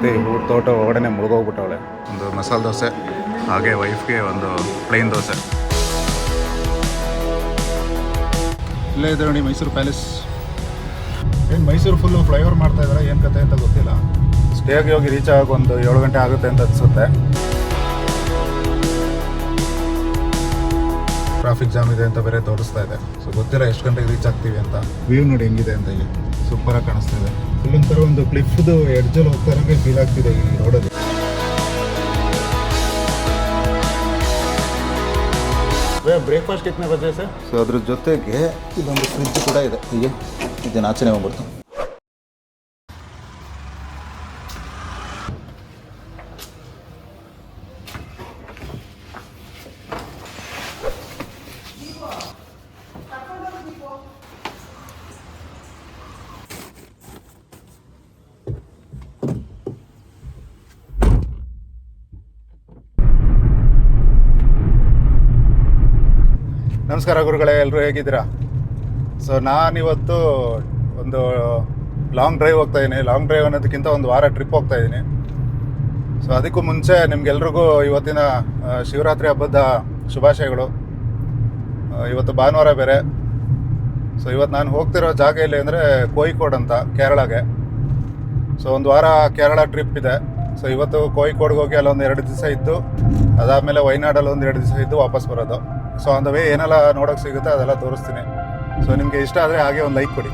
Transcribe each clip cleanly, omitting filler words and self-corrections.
ಹೆಂಡತಿ ಊಟ ತೋಟ ಒಳಗಡೆ ಮುಳುಗೋಗ್ಬಿಟ್ಟವಳೆ. ಒಂದು ಮಸಾಲೆ ದೋಸೆ, ಹಾಗೆ ವೈಫ್ಗೆ ಒಂದು ಪ್ಲೇನ್ ದೋಸೆ. ಇಲ್ಲೇ ಇದೆ ನೋಡಿ ಮೈಸೂರು ಪ್ಯಾಲೇಸ್. ಏನು ಮೈಸೂರು ಫುಲ್ಲು ಫ್ಲೈಓವರ್ ಮಾಡ್ತಾ ಇದ್ದಾರೆ, ಏನು ಕತೆ ಅಂತ ಗೊತ್ತಿಲ್ಲ. ಸ್ಟೇಗೆ ಹೋಗಿ ರೀಚ್ ಆಗೋಕೆ ಒಂದು 7 ಗಂಟೆ ಆಗುತ್ತೆ ಅಂತ ಅನಿಸುತ್ತೆ. ಟ್ರಾಫಿಕ್ ಜಾಮ್ ಇದೆ ಅಂತ ಬೇರೆ ತೋರಿಸ್ತಾ ಇದೆ. ಸೊ ಗೊತ್ತಿಲ್ಲ ಎಷ್ಟು ಗಂಟೆಗೆ ರೀಚ್ ಆಗ್ತೀವಿ ಅಂತ. ವ್ಯೂ ನೋಡಿ ಹೆಂಗಿದೆ ಅಂತ, ಇಲ್ಲಿ ಸೂಪರಾಗಿ ಕಾಣಿಸ್ತಾ ಇದೆ. ಇಲ್ಲೊಂಥರ ಒಂದು ಕ್ಲಿಫ್ದು ಎಡ್ಜಲ್ಲಿ ಹೋಗ್ತಾರಂಗೆ ಫೀಲ್ ಆಗ್ತಿದೆ ಈ ರೋಡಲ್ಲಿ. ಬ್ರೇಕ್ಫಾಸ್ಟ್ ಕಿತ್ನೆ ಬರ್ತದೆ ಸರ್. ಸೊ ಅದ್ರ ಜೊತೆಗೆ ಇಲ್ಲೊಂದು ಫ್ರಿಜ್ ಕೂಡ ಇದೆ. ಹೀಗೆ ಇದನ್ನು ಆಚೆನೆ ಹೋಗ್ಬಿಡ್ತು. ನಮಸ್ಕಾರ ಗುರುಗಳೇ, ಎಲ್ಲರೂ ಹೇಗಿದ್ದೀರಾ? ಸೊ ನಾನಿವತ್ತು ಒಂದು ಲಾಂಗ್ ಡ್ರೈವ್ ಹೋಗ್ತಾಯಿದ್ದೀನಿ. ಲಾಂಗ್ ಡ್ರೈವ್ ಅನ್ನೋದಕ್ಕಿಂತ ಒಂದು ವಾರ ಟ್ರಿಪ್ ಹೋಗ್ತಾಯಿದ್ದೀನಿ. ಸೊ ಅದಕ್ಕೂ ಮುಂಚೆ ನಿಮ್ಗೆಲ್ರಿಗೂ ಇವತ್ತಿನ ಶಿವರಾತ್ರಿ ಹಬ್ಬದ ಶುಭಾಶಯಗಳು. ಇವತ್ತು ಭಾನುವಾರ ಬೇರೆ. ಸೊ ಇವತ್ತು ನಾನು ಹೋಗ್ತಿರೋ ಜಾಗ ಎಲ್ಲಿ ಅಂದರೆ ಕೋಯಿಕೋಡ್ ಅಂತ, ಕೇರಳಗೆ. ಸೊ ಒಂದು ವಾರ ಕೇರಳ ಟ್ರಿಪ್ ಇದೆ. ಸೊ ಇವತ್ತು ಕೋಯಿಕೋಡ್ಗೆ ಹೋಗಿ ಅಲ್ಲೊಂದು 2 ದಿವಸ ಇದ್ದು, ಅದಾದಮೇಲೆ ವಯನಾಡಲ್ಲಿ ಒಂದು 2 ದಿವಸ ಇದ್ದು ವಾಪಸ್ ಬರೋದು. ಸೊ ಆನ್ ದ ವೇ ಏನೆಲ್ಲ ನೋಡೋಕ್ಕೆ ಸಿಗುತ್ತೆ ಅದೆಲ್ಲ ತೋರಿಸ್ತೀನಿ. ಸೊ ನಿಮಗೆ ಇಷ್ಟ ಆದರೆ ಹಾಗೆ ಒಂದು ಲೈಕ್ ಕೊಡಿ.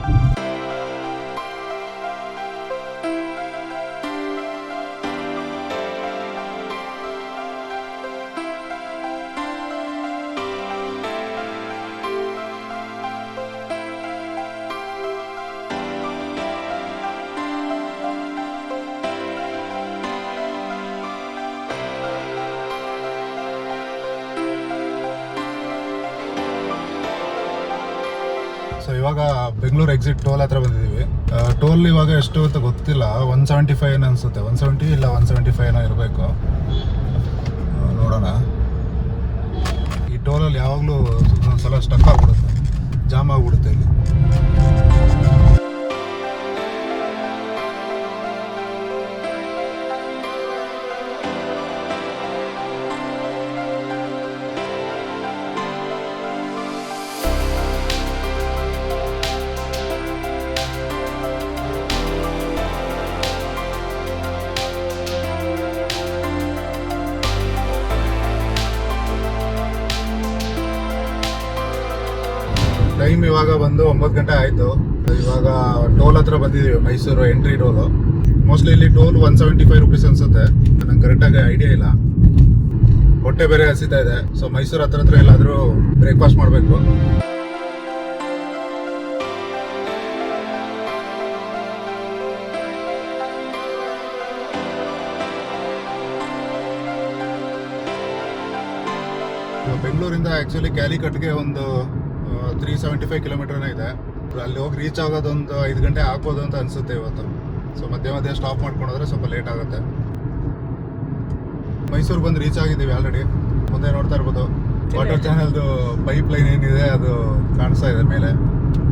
ಸೊ ಇವಾಗ ಬೆಂಗಳೂರು ಎಕ್ಸಿಟ್ ಟೋಲ್ ಹತ್ರ ಬಂದಿದ್ದೀವಿ. ಟೋಲ್ ಇವಾಗ ಎಷ್ಟು ಅಂತ ಗೊತ್ತಿಲ್ಲ, 175 ಏನೋ ಅನಿಸುತ್ತೆ. 170 ಇಲ್ಲ 175 ಏನೋ ಇರಬೇಕು. ನೋಡೋಣ. ಈ ಟೋಲಲ್ಲಿ ಯಾವಾಗಲೂ ಒಂದ್ಸಲ ಸ್ಟಕ್ ಆಗಿಬಿಡುತ್ತೆ, ಜಾಮ್ ಆಗಿಬಿಡುತ್ತೆ ಇಲ್ಲಿ. ಟೈಮ್ ಇವಾಗ ಬಂದು 9 ಗಂಟೆ ಆಯಿತು. ಇವಾಗ ಟೋಲ್ ಹತ್ರ ಬಂದಿದ್ದೀವಿ, ಮೈಸೂರು ಎಂಟ್ರಿ ಟೋಲು. ಮೋಸ್ಟ್ಲಿ ಇಲ್ಲಿ ಟೋಲ್ 175 ರುಪೀಸ್ ಅನಿಸುತ್ತೆ, ನಂಗೆ ಕರೆಕ್ಟಾಗಿ ಐಡಿಯಾ ಇಲ್ಲ. ಹೊಟ್ಟೆ ಬೇರೆ ಹಸಿತಾ ಇದೆ. ಸೊ ಮೈಸೂರು ಹತ್ರ ಎಲ್ಲಾದರೂ ಬ್ರೇಕ್ಫಾಸ್ಟ್ ಮಾಡಬೇಕು. ಬೆಂಗಳೂರಿಂದ ಆ್ಯಕ್ಚುಲಿ ಕ್ಯಾಲಿಕಟ್ಗೆ ಒಂದು 375 ಕಿಲೋಮೀಟರ್ನೇ ಇದೆ. ಅಲ್ಲಿ ಹೋಗಿ ರೀಚ್ ಆಗೋದೊಂದು 5 ಗಂಟೆ ಆಗ್ಬೋದು ಅಂತ ಅನಿಸುತ್ತೆ ಇವತ್ತು. ಸೊ ಮಧ್ಯೆ ಸ್ಟಾಪ್ ಮಾಡ್ಕೊಂಡ್ರೆ ಸ್ವಲ್ಪ ಲೇಟ್ ಆಗುತ್ತೆ. ಮೈಸೂರು ಬಂದು ರೀಚ್ ಆಗಿದ್ದೀವಿ ಆಲ್ರೆಡಿ. ಮುಂದೆ ನೋಡ್ತಾ ಇರ್ಬೋದು ವಾಟರ್ ಚಾನಲ್ದು ಪೈಪ್ ಲೈನ್ ಏನಿದೆ ಅದು ಕಾಣಿಸ್ತಾ ಇದೆ ಮೇಲೆ.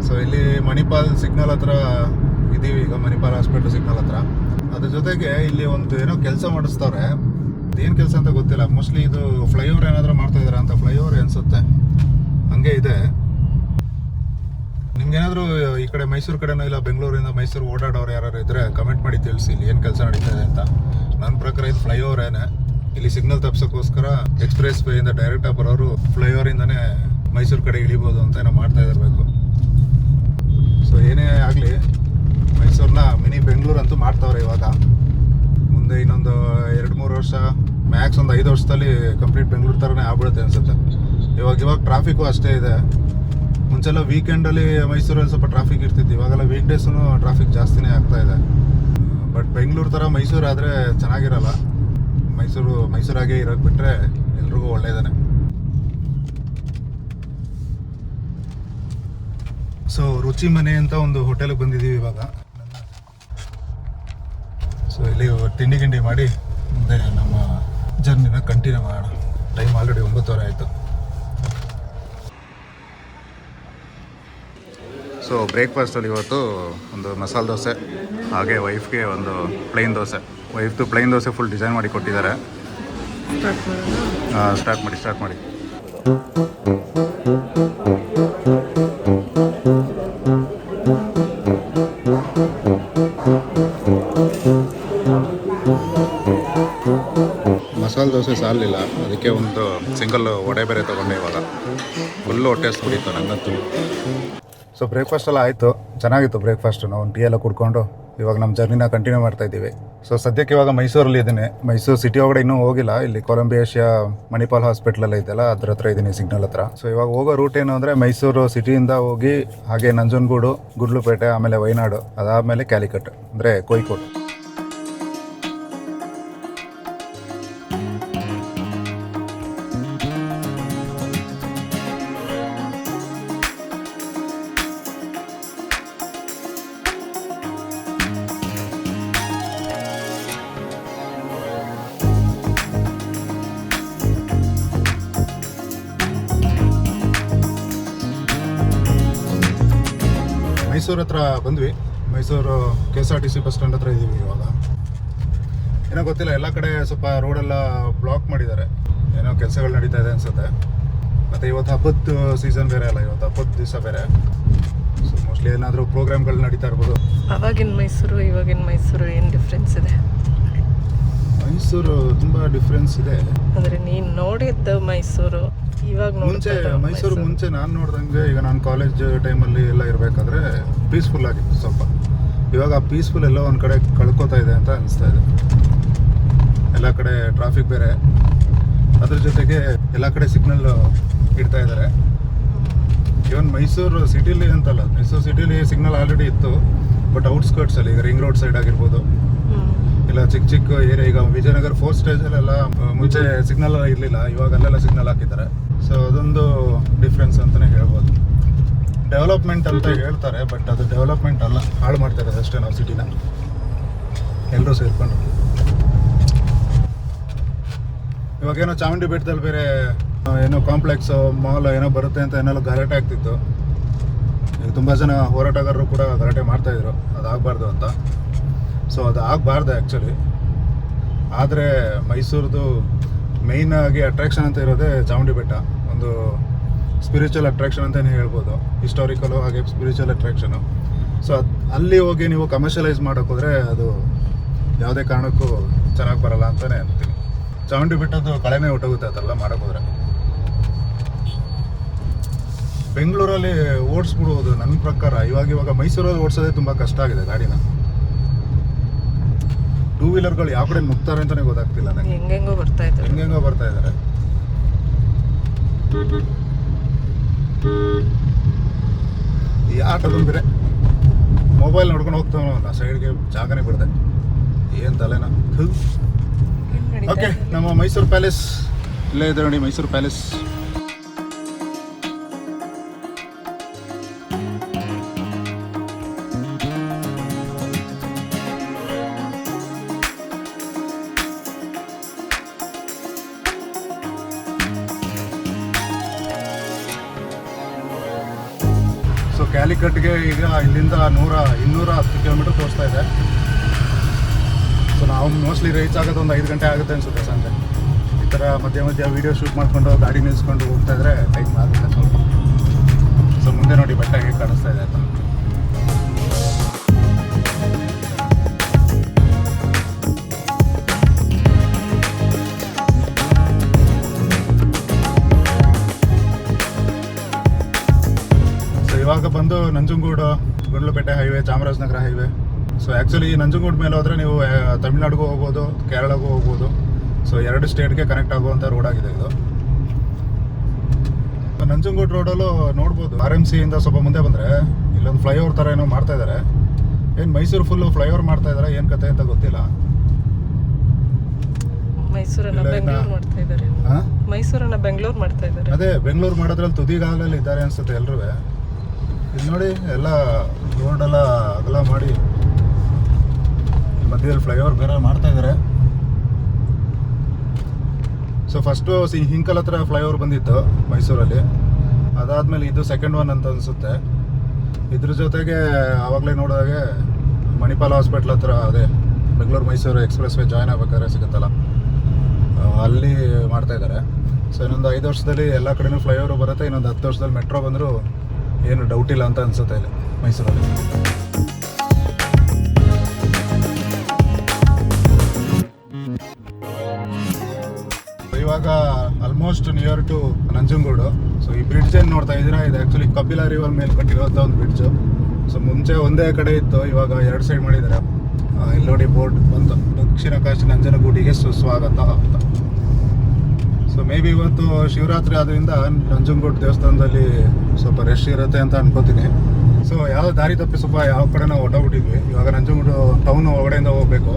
ಸೊ ಇಲ್ಲಿ ಮಣಿಪಾಲ್ ಸಿಗ್ನಲ್ ಹತ್ರ ಇದ್ದೀವಿ ಈಗ, ಮಣಿಪಾಲ್ ಹಾಸ್ಪಿಟಲ್ ಸಿಗ್ನಲ್ ಹತ್ರ. ಅದ್ರ ಜೊತೆಗೆ ಇಲ್ಲಿ ಒಂದು ಏನೋ ಕೆಲಸ ಮಾಡಿಸ್ತವ್ರೆ. ಅದೇನು ಕೆಲಸ ಅಂತ ಗೊತ್ತಿಲ್ಲ. ಮೋಸ್ಟ್ಲಿ ಇದು ಫ್ಲೈಓವರ್ ಏನಾದರೂ ಮಾಡ್ತಾ ಇದ್ದಾರೆ ಅಂತ, ಫ್ಲೈಓವರ್ ಅನಿಸುತ್ತೆ, ಹಂಗೆ ಇದೆ. ನಿಮ್ಗೇನಾದರೂ ಈ ಕಡೆ ಮೈಸೂರು ಕಡೆನೋ ಇಲ್ಲ ಬೆಂಗಳೂರಿಂದ ಮೈಸೂರು ಓಡಾಡೋರು ಯಾರು ಇದ್ದರೆ ಕಮೆಂಟ್ ಮಾಡಿ ತಿಳಿಸಿ ಇಲ್ಲಿ ಏನು ಕೆಲಸ ನಡೀತಾ ಇದೆ ಅಂತ. ನನ್ನ ಪ್ರಕಾರ ಇದು ಫ್ಲೈಓವರ್ ಏನೇ. ಇಲ್ಲಿ ಸಿಗ್ನಲ್ ತಪ್ಸೋಕ್ಕೋಸ್ಕರ ಎಕ್ಸ್ಪ್ರೆಸ್ ವೇಯಿಂದ ಡೈರೆಕ್ಟಾಗಿ ಬರೋರು ಫ್ಲೈಓವರಿಂದನೇ ಮೈಸೂರು ಕಡೆ ಇಳಿಬೋದು ಅಂತ ಏನೋ ಮಾಡ್ತಾ ಇರಬೇಕು. ಸೊ ಏನೇ ಆಗಲಿ ಮೈಸೂರನ್ನ ಮಿನಿ ಬೆಂಗಳೂರು ಅಂತೂ ಮಾಡ್ತಾವ್ರೆ ಇವಾಗ. ಮುಂದೆ ಇನ್ನೊಂದು 2-3 ವರ್ಷ, ಮ್ಯಾಕ್ಸ್ ಒಂದು 5 ವರ್ಷದಲ್ಲಿ ಕಂಪ್ಲೀಟ್ ಬೆಂಗಳೂರು ಥರನೇ ಆಗ್ಬಿಡುತ್ತೆ ಅನಿಸುತ್ತೆ. ಇವಾಗ ಟ್ರಾಫಿಕ್ಕು ಅಷ್ಟೇ ಇದೆ. ಮುಂಚೆಲ್ಲ ವೀಕೆಂಡಲ್ಲಿ ಮೈಸೂರಲ್ಲಿ ಸ್ವಲ್ಪ ಟ್ರಾಫಿಕ್ ಇರ್ತಿತ್ತು, ಇವಾಗೆಲ್ಲ ವೀಕ್ ಡೇಸೂ ಟ್ರಾಫಿಕ್ ಜಾಸ್ತಿನೇ ಆಗ್ತಾ ಇದೆ. ಬಟ್ ಬೆಂಗಳೂರು ಥರ ಮೈಸೂರು ಆದರೆ ಚೆನ್ನಾಗಿರಲ್ಲ. ಮೈಸೂರಾಗೆ ಇರೋಕ್ಕೆ ಬಿಟ್ಟರೆ ಎಲ್ರಿಗೂ ಒಳ್ಳೆಯದೇ. ಸೊ ರುಚಿ ಮನೆ ಅಂತ ಒಂದು ಹೋಟೆಲ್ಗೆ ಬಂದಿದ್ದೀವಿ ಇವಾಗ. ಸೊ ಇಲ್ಲಿ ತಿಂಡಿ ಗಿಂಡಿ ಮಾಡಿ ಮುಂದೆ ನಮ್ಮ ಜರ್ನಿನ ಕಂಟಿನ್ಯೂ ಮಾಡೋಣ. ಟೈಮ್ ಆಲ್ರೆಡಿ 9:00 ಆಯಿತು. ಸೊ ಬ್ರೇಕ್ಫಾಸ್ಟಲ್ಲಿ ಇವತ್ತು ಒಂದು ಮಸಾಲೆ ದೋಸೆ, ಹಾಗೆ ವೈಫ್ಗೆ ಒಂದು ಪ್ಲೇನ್ ದೋಸೆ. ವೈಫ್ದು ಪ್ಲೈನ್ ದೋಸೆ ಫುಲ್ ಡಿಸೈನ್ ಮಾಡಿ ಕೊಟ್ಟಿದ್ದಾರೆ. ಸ್ಟಾರ್ಟ್ ಮಾಡಿ. ಮಸಾಲೆ ದೋಸೆ ಸಾಲಿಲ್ಲ, ಅದಕ್ಕೆ ಒಂದು ಸಿಂಗಲ್ ವಡೆ ಬೇರೆ ತೊಗೊಂಡೆ. ಇವಾಗ ಫುಲ್ಲು ಹೊಟ್ಟೆ ಸುಡಿತ್ತು ನನಗಂತೂ. ಸೊ ಬ್ರೇಕ್ಫಾಸ್ಟ್ ಎಲ್ಲ ಆಯಿತು, ಚೆನ್ನಾಗಿತ್ತು ಬ್ರೇಕ್ಫಾಸ್ಟು. ನಾವು ಒಂದು ಟೀ ಎಲ್ಲ ಕುಡ್ಕೊಂಡು ಇವಾಗ ನಮ್ಮ ಜರ್ನಿನ ಕಂಟಿನ್ಯೂ ಮಾಡ್ತಾ ಇದ್ದೀವಿ. ಸೊ ಸದ್ಯಕ್ಕೆ ಇವಾಗ ಮೈಸೂರಲ್ಲಿ ಇದ್ದೀನಿ. ಮೈಸೂರು ಸಿಟಿ ಒಳಗಡೆ ಇನ್ನೂ ಹೋಗಿಲ್ಲ. ಇಲ್ಲಿ ಕೊಲಂಬಿಯಾ ಏಷ್ಯಾ ಮಣಿಪಾಲ್ ಹಾಸ್ಪಿಟ್ಲೆಲ್ಲ ಇದೆಯಲ್ಲ, ಅದ್ರ ಹತ್ರ ಇದ್ದೀನಿ, ಸಿಗ್ನಲ್ ಹತ್ರ. ಸೊ ಇವಾಗ ಹೋಗೋ ರೂಟ್ ಏನು ಅಂದರೆ ಮೈಸೂರು ಸಿಟಿಯಿಂದ ಹೋಗಿ ಹಾಗೆ ನಂಜನಗೂಡು, ಗುಡ್ಲುಪೇಟೆ, ಆಮೇಲೆ ವಯನಾಡು, ಅದಾದಮೇಲೆ ಕ್ಯಾಲಿಕಟ್ ಅಂದರೆ ಕೋಯಿಕೋಡ್. ಮೈಸೂರು ಹತ್ರ ಬಂದ್ವಿ. ಮೈಸೂರು KSRTC ಬಸ್ ಸ್ಟ್ಯಾಂಡ್ ಹತ್ರ ಇದ್ದೀವಿ ಇವಾಗ. ಏನೋ ಗೊತ್ತಿಲ್ಲ, ಎಲ್ಲ ಕಡೆ ಸ್ವಲ್ಪ ರೋಡೆಲ್ಲ ಬ್ಲಾಕ್ ಮಾಡಿದ್ದಾರೆ, ಏನೋ ಕೆಲಸಗಳು ನಡೀತಾ ಇದೆ ಅನ್ಸುತ್ತೆ. ಮತ್ತು ಇವತ್ತು ಹಬ್ಬದ ಸೀಸನ್ ಬೇರೆ ಅಲ್ಲ, ಇವತ್ತು ಹಬ್ಬದ ದಿವಸ ಬೇರೆ. ಸೊ ಮೋಸ್ಟ್ಲಿ ಏನಾದರೂ ಪ್ರೋಗ್ರಾಮ್ಗಳು ನಡೀತಾ ಇರ್ಬೋದು. ಅವಾಗಿನ ಮೈಸೂರು ಇವಾಗಿನ ಮೈಸೂರು ಏನು ಡಿಫ್ರೆನ್ಸ್ ಇದೆ? ಮೈಸೂರು ತುಂಬ ಡಿಫ್ರೆನ್ಸ್ ಇದೆ. ಅಂದರೆ ನೀನು ನೋಡಿದ್ದ ಮೈಸೂರು ಇವಾಗ ಮುಂಚೆ ನಾನು ನೋಡ್ದಂಗೆ, ಈಗ ನಾನು ಕಾಲೇಜ್ ಟೈಮಲ್ಲಿ ಎಲ್ಲ ಇರಬೇಕಾದ್ರೆ ಪೀಸ್ಫುಲ್ ಆಗಿತ್ತು ಸ್ವಲ್ಪ. ಇವಾಗ ಆ ಪೀಸ್ಫುಲ್ ಎಲ್ಲ ಒಂದು ಕಡೆ ಕಳ್ಕೊತಾ ಇದೆ ಅಂತ ಅನಿಸ್ತಾ ಇದೆ. ಎಲ್ಲ ಕಡೆ ಟ್ರಾಫಿಕ್ ಬೇರೆ, ಅದ್ರ ಜೊತೆಗೆ ಎಲ್ಲ ಕಡೆ ಸಿಗ್ನಲ್ ಇಡ್ತಾ ಇದ್ದಾರೆ. ಇವನ್ ಮೈಸೂರು ಸಿಟಿಲಿ ಅಂತಲ್ಲ, ಮೈಸೂರು ಸಿಟಿಲಿ ಸಿಗ್ನಲ್ ಆಲ್ರೆಡಿ ಇತ್ತು, ಬಟ್ ಔಟ್ಸ್ಕರ್ಟ್ಸಲ್ಲಿ ಈಗ ರಿಂಗ್ ರೋಡ್ ಸೈಡ್ ಆಗಿರ್ಬೋದು, ಇಲ್ಲ ಚಿಕ್ಕ ಏರಿಯಾ, ಈಗ ವಿಜಯನಗರ 4th ಸ್ಟೇಜಲ್ಲೆಲ್ಲ ಮುಂಚೆ ಸಿಗ್ನಲ್ ಇರಲಿಲ್ಲ, ಇವಾಗ ಅಲ್ಲೆಲ್ಲ ಸಿಗ್ನಲ್ ಹಾಕಿದ್ದಾರೆ. ಸೊ ಅದೊಂದು ಡಿಫ್ರೆನ್ಸ್ ಅಂತಲೇ ಹೇಳ್ಬೋದು. ಡೆವಲಪ್ಮೆಂಟ್ ಅಂತ ಹೇಳ್ತಾರೆ, ಬಟ್ ಅದು ಡೆವಲಪ್ಮೆಂಟ್ ಅಲ್ಲ, ಹಾಳು ಮಾಡ್ತಾ ಇರೋದು ಅಷ್ಟೇ ನಾವು ಸಿಟಿನ ಎಲ್ಲರೂ ಸೇರ್ಕೊಂಡು. ಇವಾಗೇನೋ ಚಾಮುಂಡಿ ಬೆಟ್ಟದಲ್ಲಿ ಬೇರೆ ಏನೋ ಕಾಂಪ್ಲೆಕ್ಸ್ ಮಾಲ್ ಏನೋ ಬರುತ್ತೆ ಅಂತ ಏನೆಲ್ಲ ಗಲಾಟೆ ಆಗ್ತಿತ್ತು. ಈಗ ತುಂಬ ಜನ ಹೋರಾಟಗಾರರು ಕೂಡ ಗಲಾಟೆ ಮಾಡ್ತಾಯಿದ್ರು ಅದಾಗಬಾರ್ದು ಅಂತ. ಸೊ ಅದು ಆಗಬಾರ್ದು ಆ್ಯಕ್ಚುಲಿ. ಆದರೆ ಮೈಸೂರದು ಮೇಯ್ನ್ ಆಗಿ ಅಟ್ರಾಕ್ಷನ್ ಅಂತ ಇರೋದೇ ಚಾಮುಂಡಿ ಬೆಟ್ಟ. ಒಂದು ಸ್ಪಿರಿಚುವಲ್ ಅಟ್ರಾಕ್ಷನ್ ಅಂತಲೇ ಹೇಳ್ಬೋದು, ಹಿಸ್ಟಾರಿಕಲು ಹಾಗೆ ಸ್ಪಿರಿಚುವಲ್ ಅಟ್ರಾಕ್ಷನು. ಸೊ ಅಲ್ಲಿ ಹೋಗಿ ನೀವು ಕಮರ್ಷಿಯಲೈಸ್ ಮಾಡೋಕೆ ಹೋದರೆ ಅದು ಯಾವುದೇ ಕಾರಣಕ್ಕೂ ಚೆನ್ನಾಗಿ ಬರಲ್ಲ ಅಂತಲೇ ಅಂತೀನಿ. ಚಾಮುಂಡಿ ಬೆಟ್ಟದ್ದು ಕಳೆನೇ ಹೊಟ್ಟೋಗುತ್ತೆ ಅದೆಲ್ಲ ಮಾಡೋಕೆ ಹೋದರೆ. ಬೆಂಗಳೂರಲ್ಲಿ ಓಡಿಸ್ಬಿಡ್ಬೋದು ನನ್ನ ಪ್ರಕಾರ. ಇವಾಗ ಮೈಸೂರಲ್ಲಿ ಓಡಿಸೋದೇ ತುಂಬ ಕಷ್ಟ ಆಗಿದೆ ಗಾಡಿನ. ಟೂ ವೀಲರ್ಗಳು ಯಾವ ಕಡೆ ನುಗ್ತಾರೆ ಅಂತಲೇ ಗೊತ್ತಾಗ್ತಿಲ್ಲ ನನಗೆ. ಹೆಂಗೆಂಗೋ ಬರ್ತಾ ಇದ್ದಾರೆ. ಈ ಆಟೋದು ಬೇರೆ ಮೊಬೈಲ್ ನೋಡ್ಕೊಂಡು ಹೋಗ್ತಾವಲ್ಲ, ಸೈಡ್ಗೆ ಜಾಗನೇ ಬಿಡ್ದೆ, ಏನು ತಲೆನ. ಓಕೆ, ನಮ್ಮ ಮೈಸೂರು ಪ್ಯಾಲೇಸ್ ಇಲ್ಲೇ ಇದೆ ನೋಡಿ, ಮೈಸೂರು ಪ್ಯಾಲೇಸ್. ಸೊ ಕ್ಯಾಲಿಕಟ್ಗೆ ಈಗ ಇಲ್ಲಿಂದ 210 ಕಿಲೋಮೀಟರ್ ತೋರಿಸ್ತಾ ಇದೆ. ಸೊ ನಾವು ಮೋಸ್ಟ್ಲಿ ರೀಚ್ ಆಗೋದು ಒಂದು 5 ಗಂಟೆ ಆಗುತ್ತೆ ಅನಿಸುತ್ತೆ ಸಂಜೆ. ಈ ಥರ ಮಧ್ಯ ವೀಡಿಯೋ ಶೂಟ್ ಮಾಡಿಕೊಂಡು ಗಾಡಿ ನಿಲ್ಲಿಸ್ಕೊಂಡು ಹೋಗ್ತಾ ಇದ್ರೆ ಟೈಮ್ ಆಗುತ್ತೆ ಸ್ವಲ್ಪ. ಸೊ ಮುಂದೆ ನೋಡಿ ಬೆಟ್ಟ ಹೇಗೆ ಕಾಣಿಸ್ತಾ ಇದೆ ಅಂತ. ಇವಾಗ ಬಂದು Nanjangud, Gundlupet highway, Chamarajanagar highway. So actually Nanjangud ಮೇಲೆ ಹೋದರೆ ನೀವು ತಮಿಳ್ನಾಡಿಗೂ ಹೋಗ್ಬೋದು, ಕೇರಳಗೂ ಹೋಗ್ಬೋದು. ಸೊ 2 ಸ್ಟೇಟ್ಗೆ ಕನೆಕ್ಟ್ ಆಗುವಂಥ ರೋಡ್ ಆಗಿದೆ ಇದು. ನಂಜನಗೂಡು ರೋಡಲ್ಲೂ ನೋಡ್ಬೋದು, RMC ಇಂದ ಸ್ವಲ್ಪ ಮುಂದೆ ಬಂದರೆ ಇಲ್ಲೊಂದು ಫ್ಲೈಓವರ್ ಥರ ಏನೋ ಮಾಡ್ತಾ ಇದ್ದಾರೆ. ಏನು ಮೈಸೂರು ಫುಲ್ಲು ಫ್ಲೈಓವರ್ ಮಾಡ್ತಾ ಇದ್ದಾರೆ, ಏನು ಕತೆ ಅಂತ ಗೊತ್ತಿಲ್ಲ. ಮೈಸೂರನ್ನ ಬೆಂಗಳೂರು ಮಾಡ್ತಾ ಇದ್ದಾರೆ. ಅದೇ ಬೆಂಗಳೂರು ಮಾಡೋದ್ರಲ್ಲಿ ತುದಿಗಾಲಲ್ಲಿ ಇದ್ದಾರೆ ಅನ್ಸುತ್ತೆ ಎಲ್ಲರೂ. ಇಲ್ಲಿ ನೋಡಿ ಎಲ್ಲ ರೋಡೆಲ್ಲ ಅಗಲ ಮಾಡಿ ಮಧ್ಯದಲ್ಲಿ ಫ್ಲೈಓವರ್ ಬೇರೆ ಮಾಡ್ತಾ ಇದ್ದಾರೆ. ಸೊ ಫಸ್ಟು ಹಿಂಕಲ್ ಹತ್ರ ಫ್ಲೈಓವರ್ ಬಂದಿತ್ತು ಮೈಸೂರಲ್ಲಿ, ಅದಾದಮೇಲೆ ಇದು ಸೆಕೆಂಡ್ ಒನ್ ಅಂತ ಅನಿಸುತ್ತೆ. ಇದ್ರ ಜೊತೆಗೆ ಆವಾಗಲೇ ನೋಡಿದಾಗೆ ಮಣಿಪಾಲ್ ಹಾಸ್ಪಿಟ್ಲ್ ಹತ್ರ ಅದೇ Bengaluru Mysuru express way join ಆಗ್ಬೇಕಾದ್ರೆ ಸಿಗುತ್ತಲ್ಲ, ಅಲ್ಲಿ ಮಾಡ್ತಾ ಇದ್ದಾರೆ. ಸೊ ಇನ್ನೊಂದು 5 ವರ್ಷದಲ್ಲಿ ಎಲ್ಲ ಕಡೆನೂ ಫ್ಲೈಓವರ್ ಬರುತ್ತೆ. ಇನ್ನೊಂದು 10 ವರ್ಷದಲ್ಲಿ ಮೆಟ್ರೋ ಬಂದರೂ ಏನು ಡೌಟ್ ಇಲ್ಲ ಅಂತ ಅನಿಸುತ್ತೆ ಇಲ್ಲಿ ಮೈಸೂರಲ್ಲಿ. ಇವಾಗ almost near to Nanjangud. So ಈ ಬ್ರಿಡ್ಜ್ ಏನು ನೋಡ್ತಾ ಇದ್ದೀರಾ, ಇದು ಆ್ಯಕ್ಚುಲಿ ಕಪಿಲಾ ರಿವರ್ ಮೇಲೆ ಕಟ್ಟಿರುವಂಥ ಒಂದು ಬ್ರಿಡ್ಜು. ಸೊ ಮುಂಚೆ ಒಂದೇ ಕಡೆ ಇತ್ತು, ಇವಾಗ 2 ಸೈಡ್ ಮಾಡಿದ್ದಾರೆ. ಇಲ್ಲಿ ನೋಡಿ ಬೋರ್ಡ್ ಬಂತು, ದಕ್ಷಿಣ ಕಾಶಿ ನಂಜನಗೂಡಿಗೆ ಸುಸ್ವಾಗತ ಅಂತ. ಸೊ ಮೇ ಬಿ ಇವತ್ತು ಶಿವರಾತ್ರಿ ಆದ್ದರಿಂದ ನಂಜನಗೂಡು ದೇವಸ್ಥಾನದಲ್ಲಿ ಸ್ವಲ್ಪ ರಶ್ ಇರುತ್ತೆ ಅಂತ ಅನ್ಕೋತೀನಿ. ಸೊ ಯಾವ ದಾರಿ ತಪ್ಪಿ ಸ್ವಲ್ಪ ಯಾವ ಕಡೆ ನಾವು ಹೊಟ್ಟೋಗ್ಬಿಟ್ಟಿದ್ವಿ. ಇವಾಗ ನಂಜನಗೂಡು ಟೌನ್ ಒಳಗಡೆಯಿಂದ ಹೋಗಬೇಕು.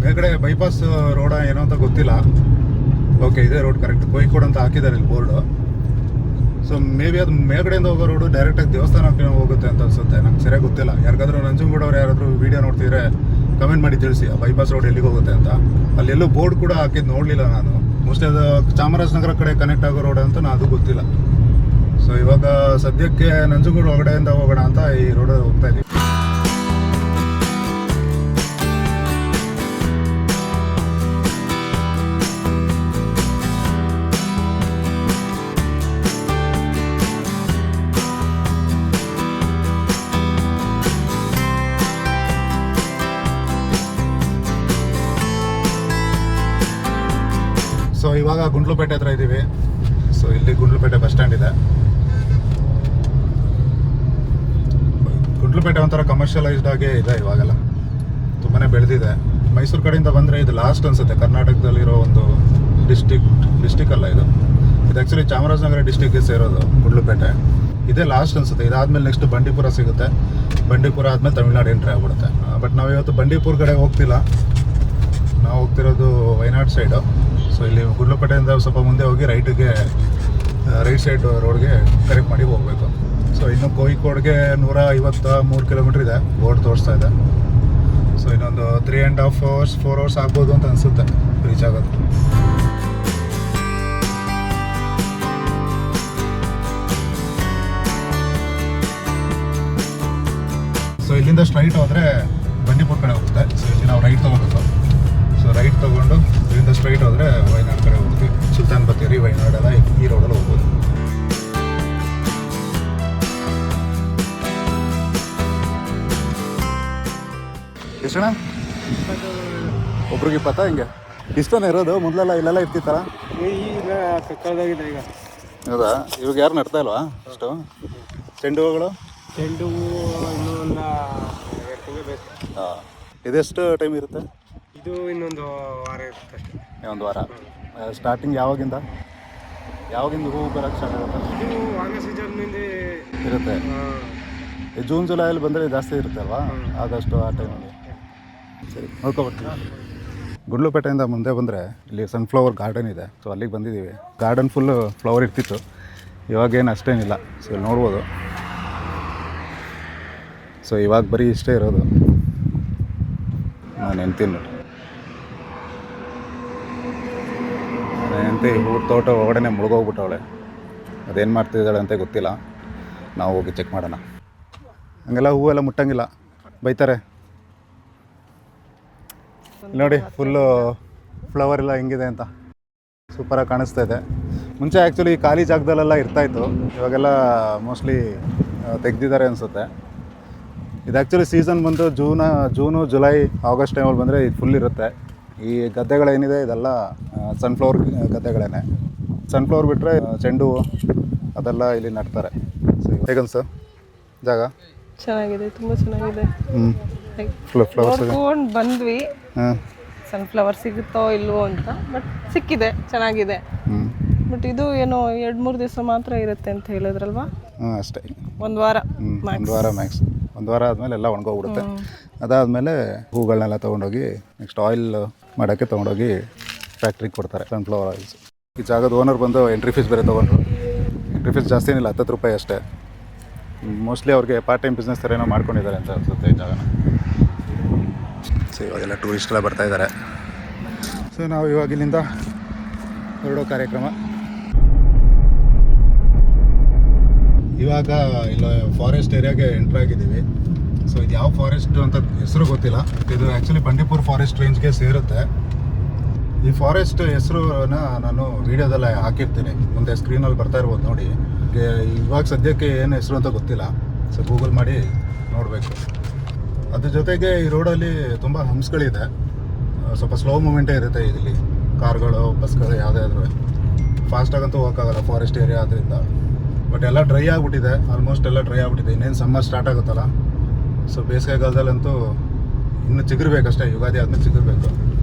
ಮೇಲ್ಗಡೆ ಬೈಪಾಸ್ ರೋಡ ಏನೋ ಅಂತ ಗೊತ್ತಿಲ್ಲ. ಓಕೆ, ಇದೇ ರೋಡ್ ಕರೆಕ್ಟ್, ಕೋಯಿಕೋಡ್ ಅಂತ ಹಾಕಿದ್ದಾರೆ ಇಲ್ಲಿ ಬೋರ್ಡು. ಸೊ ಮೇ ಬಿ ಅದು ಮೇಲ್ಗಡೆಯಿಂದ ಹೋಗೋ ರೋಡು ಡೈರೆಕ್ಟಾಗಿ ದೇವಸ್ಥಾನಕ್ಕೆ ಹೋಗುತ್ತೆ ಅಂತ ಅನ್ಸುತ್ತೆ. ನಂಗೆ ಸರಿಯಾಗಿ ಗೊತ್ತಿಲ್ಲ. ಯಾರಿಗಾದ್ರೂ ನಂಜನಗೂಡು ಅವ್ರು ಯಾರಾದರೂ ವೀಡಿಯೋ ನೋಡ್ತಿದ್ರೆ ಕಮೆಂಟ್ ಮಾಡಿ ತಿಳಿಸಿ, ಆ ಬೈಪಾಸ್ ರೋಡ್ ಎಲ್ಲಿಗೆ ಹೋಗುತ್ತೆ ಅಂತ. ಅಲ್ಲೆಲ್ಲೂ ಬೋರ್ಡ್ ಕೂಡ ಹಾಕಿದ್ದು ನೋಡಲಿಲ್ಲ ನಾನು. ಮೋಸ್ಟ್ಲಿ ಅದು ಚಾಮರಾಜನಗರ ಕಡೆ ಕನೆಕ್ಟ್ ಆಗೋ ರೋಡ್ ಅಂತ ಅದು ಗೊತ್ತಿಲ್ಲ. ಸೊ ಇವಾಗ ಸದ್ಯಕ್ಕೆ ನಂಜನಗೂಡು ಒಳಗಡೆಯಿಂದ ಹೋಗೋಣ ಅಂತ ಈ ರೋಡ್ ಹೋಗ್ತಾ ಇದ್ದೀವಿ. ಸೊ ಇವಾಗ ಗುಂಡ್ಲುಪೇಟೆ ಹತ್ರ ಇದ್ದೀವಿ. ಸೊ ಇಲ್ಲಿ ಗುಂಡ್ಲುಪೇಟೆ ಬಸ್ ಸ್ಟ್ಯಾಂಡ್ ಇದೆ. ಗುಂಡ್ಲುಪೇಟೆ ಒಂಥರ ಕಮರ್ಷಿಯಲೈಸ್ಡ್ ಆಗೇ ಇದೆ ಇವಾಗೆಲ್ಲ, ತುಂಬಾ ಬೆಳೆದಿದೆ. ಮೈಸೂರು ಕಡೆಯಿಂದ ಬಂದರೆ ಇದು ಲಾಸ್ಟ್ ಅನಿಸುತ್ತೆ ಕರ್ನಾಟಕದಲ್ಲಿರೋ ಒಂದು ಡಿಸ್ಟಿಕ್ ಅಲ್ಲ ಇದು. ಆ್ಯಕ್ಚುಲಿ ಚಾಮರಾಜನಗರ ಡಿಸ್ಟಿಕ್ಗೆ ಸೇರೋದು ಗುಂಡ್ಲುಪೇಟೆ. ಇದೇ ಲಾಸ್ಟ್ ಅನಿಸುತ್ತೆ. ಇದಾದಮೇಲೆ ನೆಕ್ಸ್ಟ್ ಬಂಡೀಪುರ ಸಿಗುತ್ತೆ. ಬಂಡೀಪುರ ಆದಮೇಲೆ ತಮಿಳ್ನಾಡು ಎಂಟ್ರಿ ಆಗ್ಬಿಡುತ್ತೆ. ಬಟ್ ನಾವು ಇವತ್ತು ಬಂಡೀಪುರ ಕಡೆ ಹೋಗ್ತಿಲ್ಲ, ನಾವು ಹೋಗ್ತಿರೋದು ವಯನಾಡ್ ಸೈಡು. ಸೊ ಇಲ್ಲಿ ಗುಂಡ್ಲುಪೇಟೆಯಿಂದ ಸ್ವಲ್ಪ ಮುಂದೆ ಹೋಗಿ ರೈಟ್ ಸೈಡ್ ರೋಡ್ಗೆ ಕರೆಕ್ಟ್ ಮಾಡಿ ಹೋಗಬೇಕು. ಸೊ ಇನ್ನು ಕೋಯಿಕೋಡ್ಗೆ 153 ಕಿಲೋಮೀಟ್ರ್ ಇದೆ, ಬೋರ್ಡ್ ತೋರಿಸ್ತಾ ಇದೆ. ಸೊ ಇನ್ನೊಂದು 3.5 hours 4 hours ಆಗ್ಬೋದು ಅಂತ ಅನಿಸುತ್ತೆ ರೀಚ್ ಆಗೋದು. ಸೊ ಇಲ್ಲಿಂದ ಸ್ಟ್ರೈಟ್ ಹೋದರೆ ಬಂಡೀಪುರ ಕಡೆ ಹೋಗುತ್ತೆ. ಸೊ ಇಲ್ಲಿ ನಾವು ರೈಟ್ ತೊಗೋಬೇಕು. ಸೊ ರೈಟ್ ತೊಗೊಂಡು ಇಲ್ಲಿಂದ ಸ್ಟ್ರೈಟ್ ಹೋದರೆ ವಯನಾಡ್ ಕಡೆ ಹೋಗ್ತೀವಿ. ಸುಲ್ತಾನ್ ಬತ್ತೇರಿ, ವಯನಾಡ್ ಎಲ್ಲ ಈ ರೋಡಲ್ಲಿ ಹೋಗ್ಬೋದು. ಎಷ್ಟಣ್ಣ? ಒಬ್ರಿಗೆ 20 ಹಿಂಗೆ ಇಷ್ಟನೇ ಇರೋದು? ಮೊದಲೆಲ್ಲ ಇಲ್ಲೆಲ್ಲ ಇರ್ತಿತ್ತಲ್ಲ? ಈಗ ಕಳೆದಾಗಿದೆ ಈಗ. ಹೌದಾ? ಇವಾಗ ಯಾರು ನಡ್ತಾ ಇಲ್ವಾ ಅಷ್ಟು? ಚೆಂಡು ಹೂಗಳು? ಚೆಂಡು ಹೂವು ಇನ್ನೂ ಒಂದು 2 ತಿಂಗಳು ಬೇಕು. ಹಾಂ. ಇದೆಷ್ಟು ಟೈಮ್ ಇರುತ್ತೆ? ಇದು ಇನ್ನೊಂದು ವಾರ ಇರುತ್ತೆ ಅಷ್ಟೇ. ಒಂದು ವಾರ. ಸ್ಟಾರ್ಟಿಂಗ್ ಯಾವಾಗಿಂದ ಹೂವು ಬರೋಕ್ಕೆ ಸ್ಟಾರ್ಟ್ ಆಗುತ್ತೆ? ಇದು ವಾನ ಸೀಸನ್ನಿಂದ ಇರುತ್ತೆ. ಈ ಜೂನ್ ಜುಲೈಯಲ್ಲಿ ಬಂದರೆ ಜಾಸ್ತಿ ಇರುತ್ತೆ ಅಲ್ವಾ? ಆಗಸ್ಟು ಆ ಟೈಮಲ್ಲಿ. ಸರಿ, ನೋಡ್ಕೊಬರ್ತೀವಿ. ಗುಂಡ್ಲುಪೇಟೆಯಿಂದ ಮುಂದೆ ಬಂದರೆ ಇಲ್ಲಿ ಸನ್ಫ್ಲವರ್ ಗಾರ್ಡನ್ ಇದೆ. ಸೊ ಅಲ್ಲಿಗೆ ಬಂದಿದ್ದೀವಿ. ಗಾರ್ಡನ್ ಫುಲ್ಲು ಫ್ಲವರ್ ಇರ್ತಿತ್ತು, ಇವಾಗೇನು ಅಷ್ಟೇನಿಲ್ಲ. ಸೊ ಇಲ್ಲಿ ನೋಡ್ಬೋದು. ಸೊ ಇವಾಗ ಬರೀ ಇಷ್ಟೇ ಇರೋದು. ನಾನು ಹೆಂಡ್ತೀನಿ ನೋಡಿ, ನಾನು ಹೆಂಡ್ತಿ ಹೂ ತೋಟ ಒಳಗಡೆ ಮುಳುಗೋಗ್ಬಿಟ್ಟವಳೆ. ಅದೇನು ಮಾಡ್ತಿದ್ದಾಳೆ ಅಂತ ಗೊತ್ತಿಲ್ಲ. ನಾವು ಹೋಗಿ ಚೆಕ್ ಮಾಡೋಣ. ಹಂಗೆಲ್ಲ ಹೂವೆಲ್ಲ ಮುಟ್ಟಂಗಿಲ್ಲ, ಬೈತಾರೆ. ನೋಡಿ ಫುಲ್ಲು ಫ್ಲವರ್ ಎಲ್ಲ ಹೆಂಗಿದೆ ಅಂತ ಸೂಪರಾಗಿ ಕಾಣಿಸ್ತಾ ಇದೆ. ಮುಂಚೆ ಆ್ಯಕ್ಚುಲಿ ಖಾಲಿ ಜಾಗದಲ್ಲೆಲ್ಲ ಇರ್ತಾಯಿತ್ತು, ಇವಾಗೆಲ್ಲ ಮೋಸ್ಟ್ಲಿ ತೆಗ್ದಿದ್ದಾರೆ ಅನಿಸುತ್ತೆ. ಇದು ಆ್ಯಕ್ಚುಲಿ ಸೀಸನ್ ಬಂದು ಜೂನು ಜುಲೈ ಆಗಸ್ಟ್ ಟೈಮಲ್ಲಿ ಬಂದರೆ ಇದು ಫುಲ್ ಇರುತ್ತೆ. ಈ ಗದ್ದೆಗಳೇನಿದೆ ಇದೆಲ್ಲ ಸನ್ಫ್ಲವರ್ ಗದ್ದೆಗಳೇ. ಸನ್ಫ್ಲವರ್ ಬಿಟ್ಟರೆ ಚೆಂಡು ಹೂವು ಅದೆಲ್ಲ ಇಲ್ಲಿ ನಡ್ತಾರೆ. ಸೊ ಹೇಗನ್ಸ ಜಾಗ? ಚೆನ್ನಾಗಿದೆ, ತುಂಬ ಚೆನ್ನಾಗಿದೆ. ಫ್ಲವರ್ಸ್ ನೋಡ್ಕೊಂಡು ಬಂದ್ವಿ, ಸನ್ಫ್ಲವರ್ ಸಿಗುತ್ತೋ ಇಲ್ವೋ ಅಂತ. ಬಟ್ ಸಿಕ್ಕಿದೆ, ಚೆನ್ನಾಗಿದೆ. ಬಟ್ ಇದು ಏನೋ 2-3 ದಿವಸ ಮಾತ್ರ ಇರುತ್ತೆ ಅಂತ ಹೇಳಿದ್ರಲ್ವಾ? ಅಷ್ಟೇ, 1 ವಾರ. 1 ವಾರ ಮ್ಯಾಕ್ಸ್. 1 ವಾರ ಆದಮೇಲೆ ಎಲ್ಲ ಒಣಗೋಗ್ಬಿಡುತ್ತೆ. ಅದಾದಮೇಲೆ ಹೂಗಳನ್ನೆಲ್ಲ ತೊಗೊಂಡೋಗಿ ನೆಕ್ಸ್ಟ್ ಆಯಿಲ್ ಮಾಡೋಕ್ಕೆ ತೊಗೊಂಡೋಗಿ ಫ್ಯಾಕ್ಟ್ರಿಗೆ ಕೊಡ್ತಾರೆ, ಸನ್ಫ್ಲವರ್ ಆಯಿಲ್ಸ್. ಈ ಜಾಗದ ಓನರ್ ಬಂದು ಎಂಟ್ರಿ ಫೀಸ್ ಬೇರೆ ತೊಗೊಂಡ್ರು. ಎಂಟ್ರಿ ಫೀಸ್ ಜಾಸ್ತಿ ಏನಿಲ್ಲ, 10 ರೂಪಾಯಿ ಅಷ್ಟೇ. ಮೋಸ್ಟ್ಲಿ ಅವ್ರಿಗೆ ಪಾರ್ಟ್ ಟೈಮ್ ಬಿಸ್ನೆಸ್ ಥರ ಏನೋ ಮಾಡ್ಕೊಂಡಿದ್ದಾರೆ ಅಂತ ಅನಿಸುತ್ತೆ ಈ ಜಾಗನ. ಸೊ ಇವಾಗೆಲ್ಲ ಟೂರಿಸ್ಟೆಲ್ಲ ಬರ್ತಾಯಿದ್ದಾರೆ. ಸೊ ನಾವು ಇವಾಗ ಇಲ್ಲಿಂದ ಹೊರಡೋ ಕಾರ್ಯಕ್ರಮ. ಇವಾಗ ಇಲ್ಲ ಫಾರೆಸ್ಟ್ ಏರಿಯಾಗೆ ಎಂಟ್ರ್ ಆಗಿದ್ದೀವಿ. ಸೊ ಇದು ಯಾವ ಫಾರೆಸ್ಟ್ ಅಂತ ಹೆಸರು ಗೊತ್ತಿಲ್ಲ. ಇದು ಆ್ಯಕ್ಚುಲಿ ಬಂಡೀಪುರ್ ಫಾರೆಸ್ಟ್ ರೇಂಜ್ಗೆ ಸೇರುತ್ತೆ. ಈ ಫಾರೆಸ್ಟ್ ಹೆಸರನ್ನ ನಾನು ವಿಡಿಯೋದಲ್ಲೇ ಹಾಕಿರ್ತೀನಿ, ಮುಂದೆ ಸ್ಕ್ರೀನಲ್ಲಿ ಬರ್ತಾ ಇರ್ಬೋದು ನೋಡಿ. ಇವಾಗ ಸದ್ಯಕ್ಕೆ ಏನು ಹೆಸರು ಅಂತ ಗೊತ್ತಿಲ್ಲ, ಸೊ ಗೂಗಲ್ ಮಾಡಿ ನೋಡಬೇಕು. ಅದ್ರ ಜೊತೆಗೆ ಈ ರೋಡಲ್ಲಿ ತುಂಬ ಹಂಪ್ಸ್ಗಳಿದೆ, ಸ್ವಲ್ಪ ಸ್ಲೋ ಮೂಮೆಂಟೇ ಇರುತ್ತೆ ಇಲ್ಲಿ. ಕಾರ್ಗಳು, ಬಸ್ಗಳು ಯಾವುದೇ ಆದರೂ ಫಾಸ್ಟಾಗಂತೂ ಹೋಗೋಕ್ಕಾಗಲ್ಲ ಫಾರೆಸ್ಟ್ ಏರಿಯಾ ಆದ್ದರಿಂದ. ಬಟ್ ಎಲ್ಲ ಡ್ರೈ ಆಗಿಬಿಟ್ಟಿದೆ, ಆಲ್ಮೋಸ್ಟ್ ಎಲ್ಲ ಡ್ರೈ ಆಗಿಬಿಟ್ಟಿದೆ. ಇನ್ನೇನು ಸಮ್ಮರ್ ಸ್ಟಾರ್ಟ್ ಆಗುತ್ತಲ್ಲ, ಸೊ ಬೇಸಿಗೆಗಾಲದಲ್ಲಂತೂ ಇನ್ನೂ ಚಿಗುರ್ಬೇಕಷ್ಟೇ, ಯುಗಾದಿ ಆದಮೇಲೆ ಚಿಗುರ್ಬೇಕು.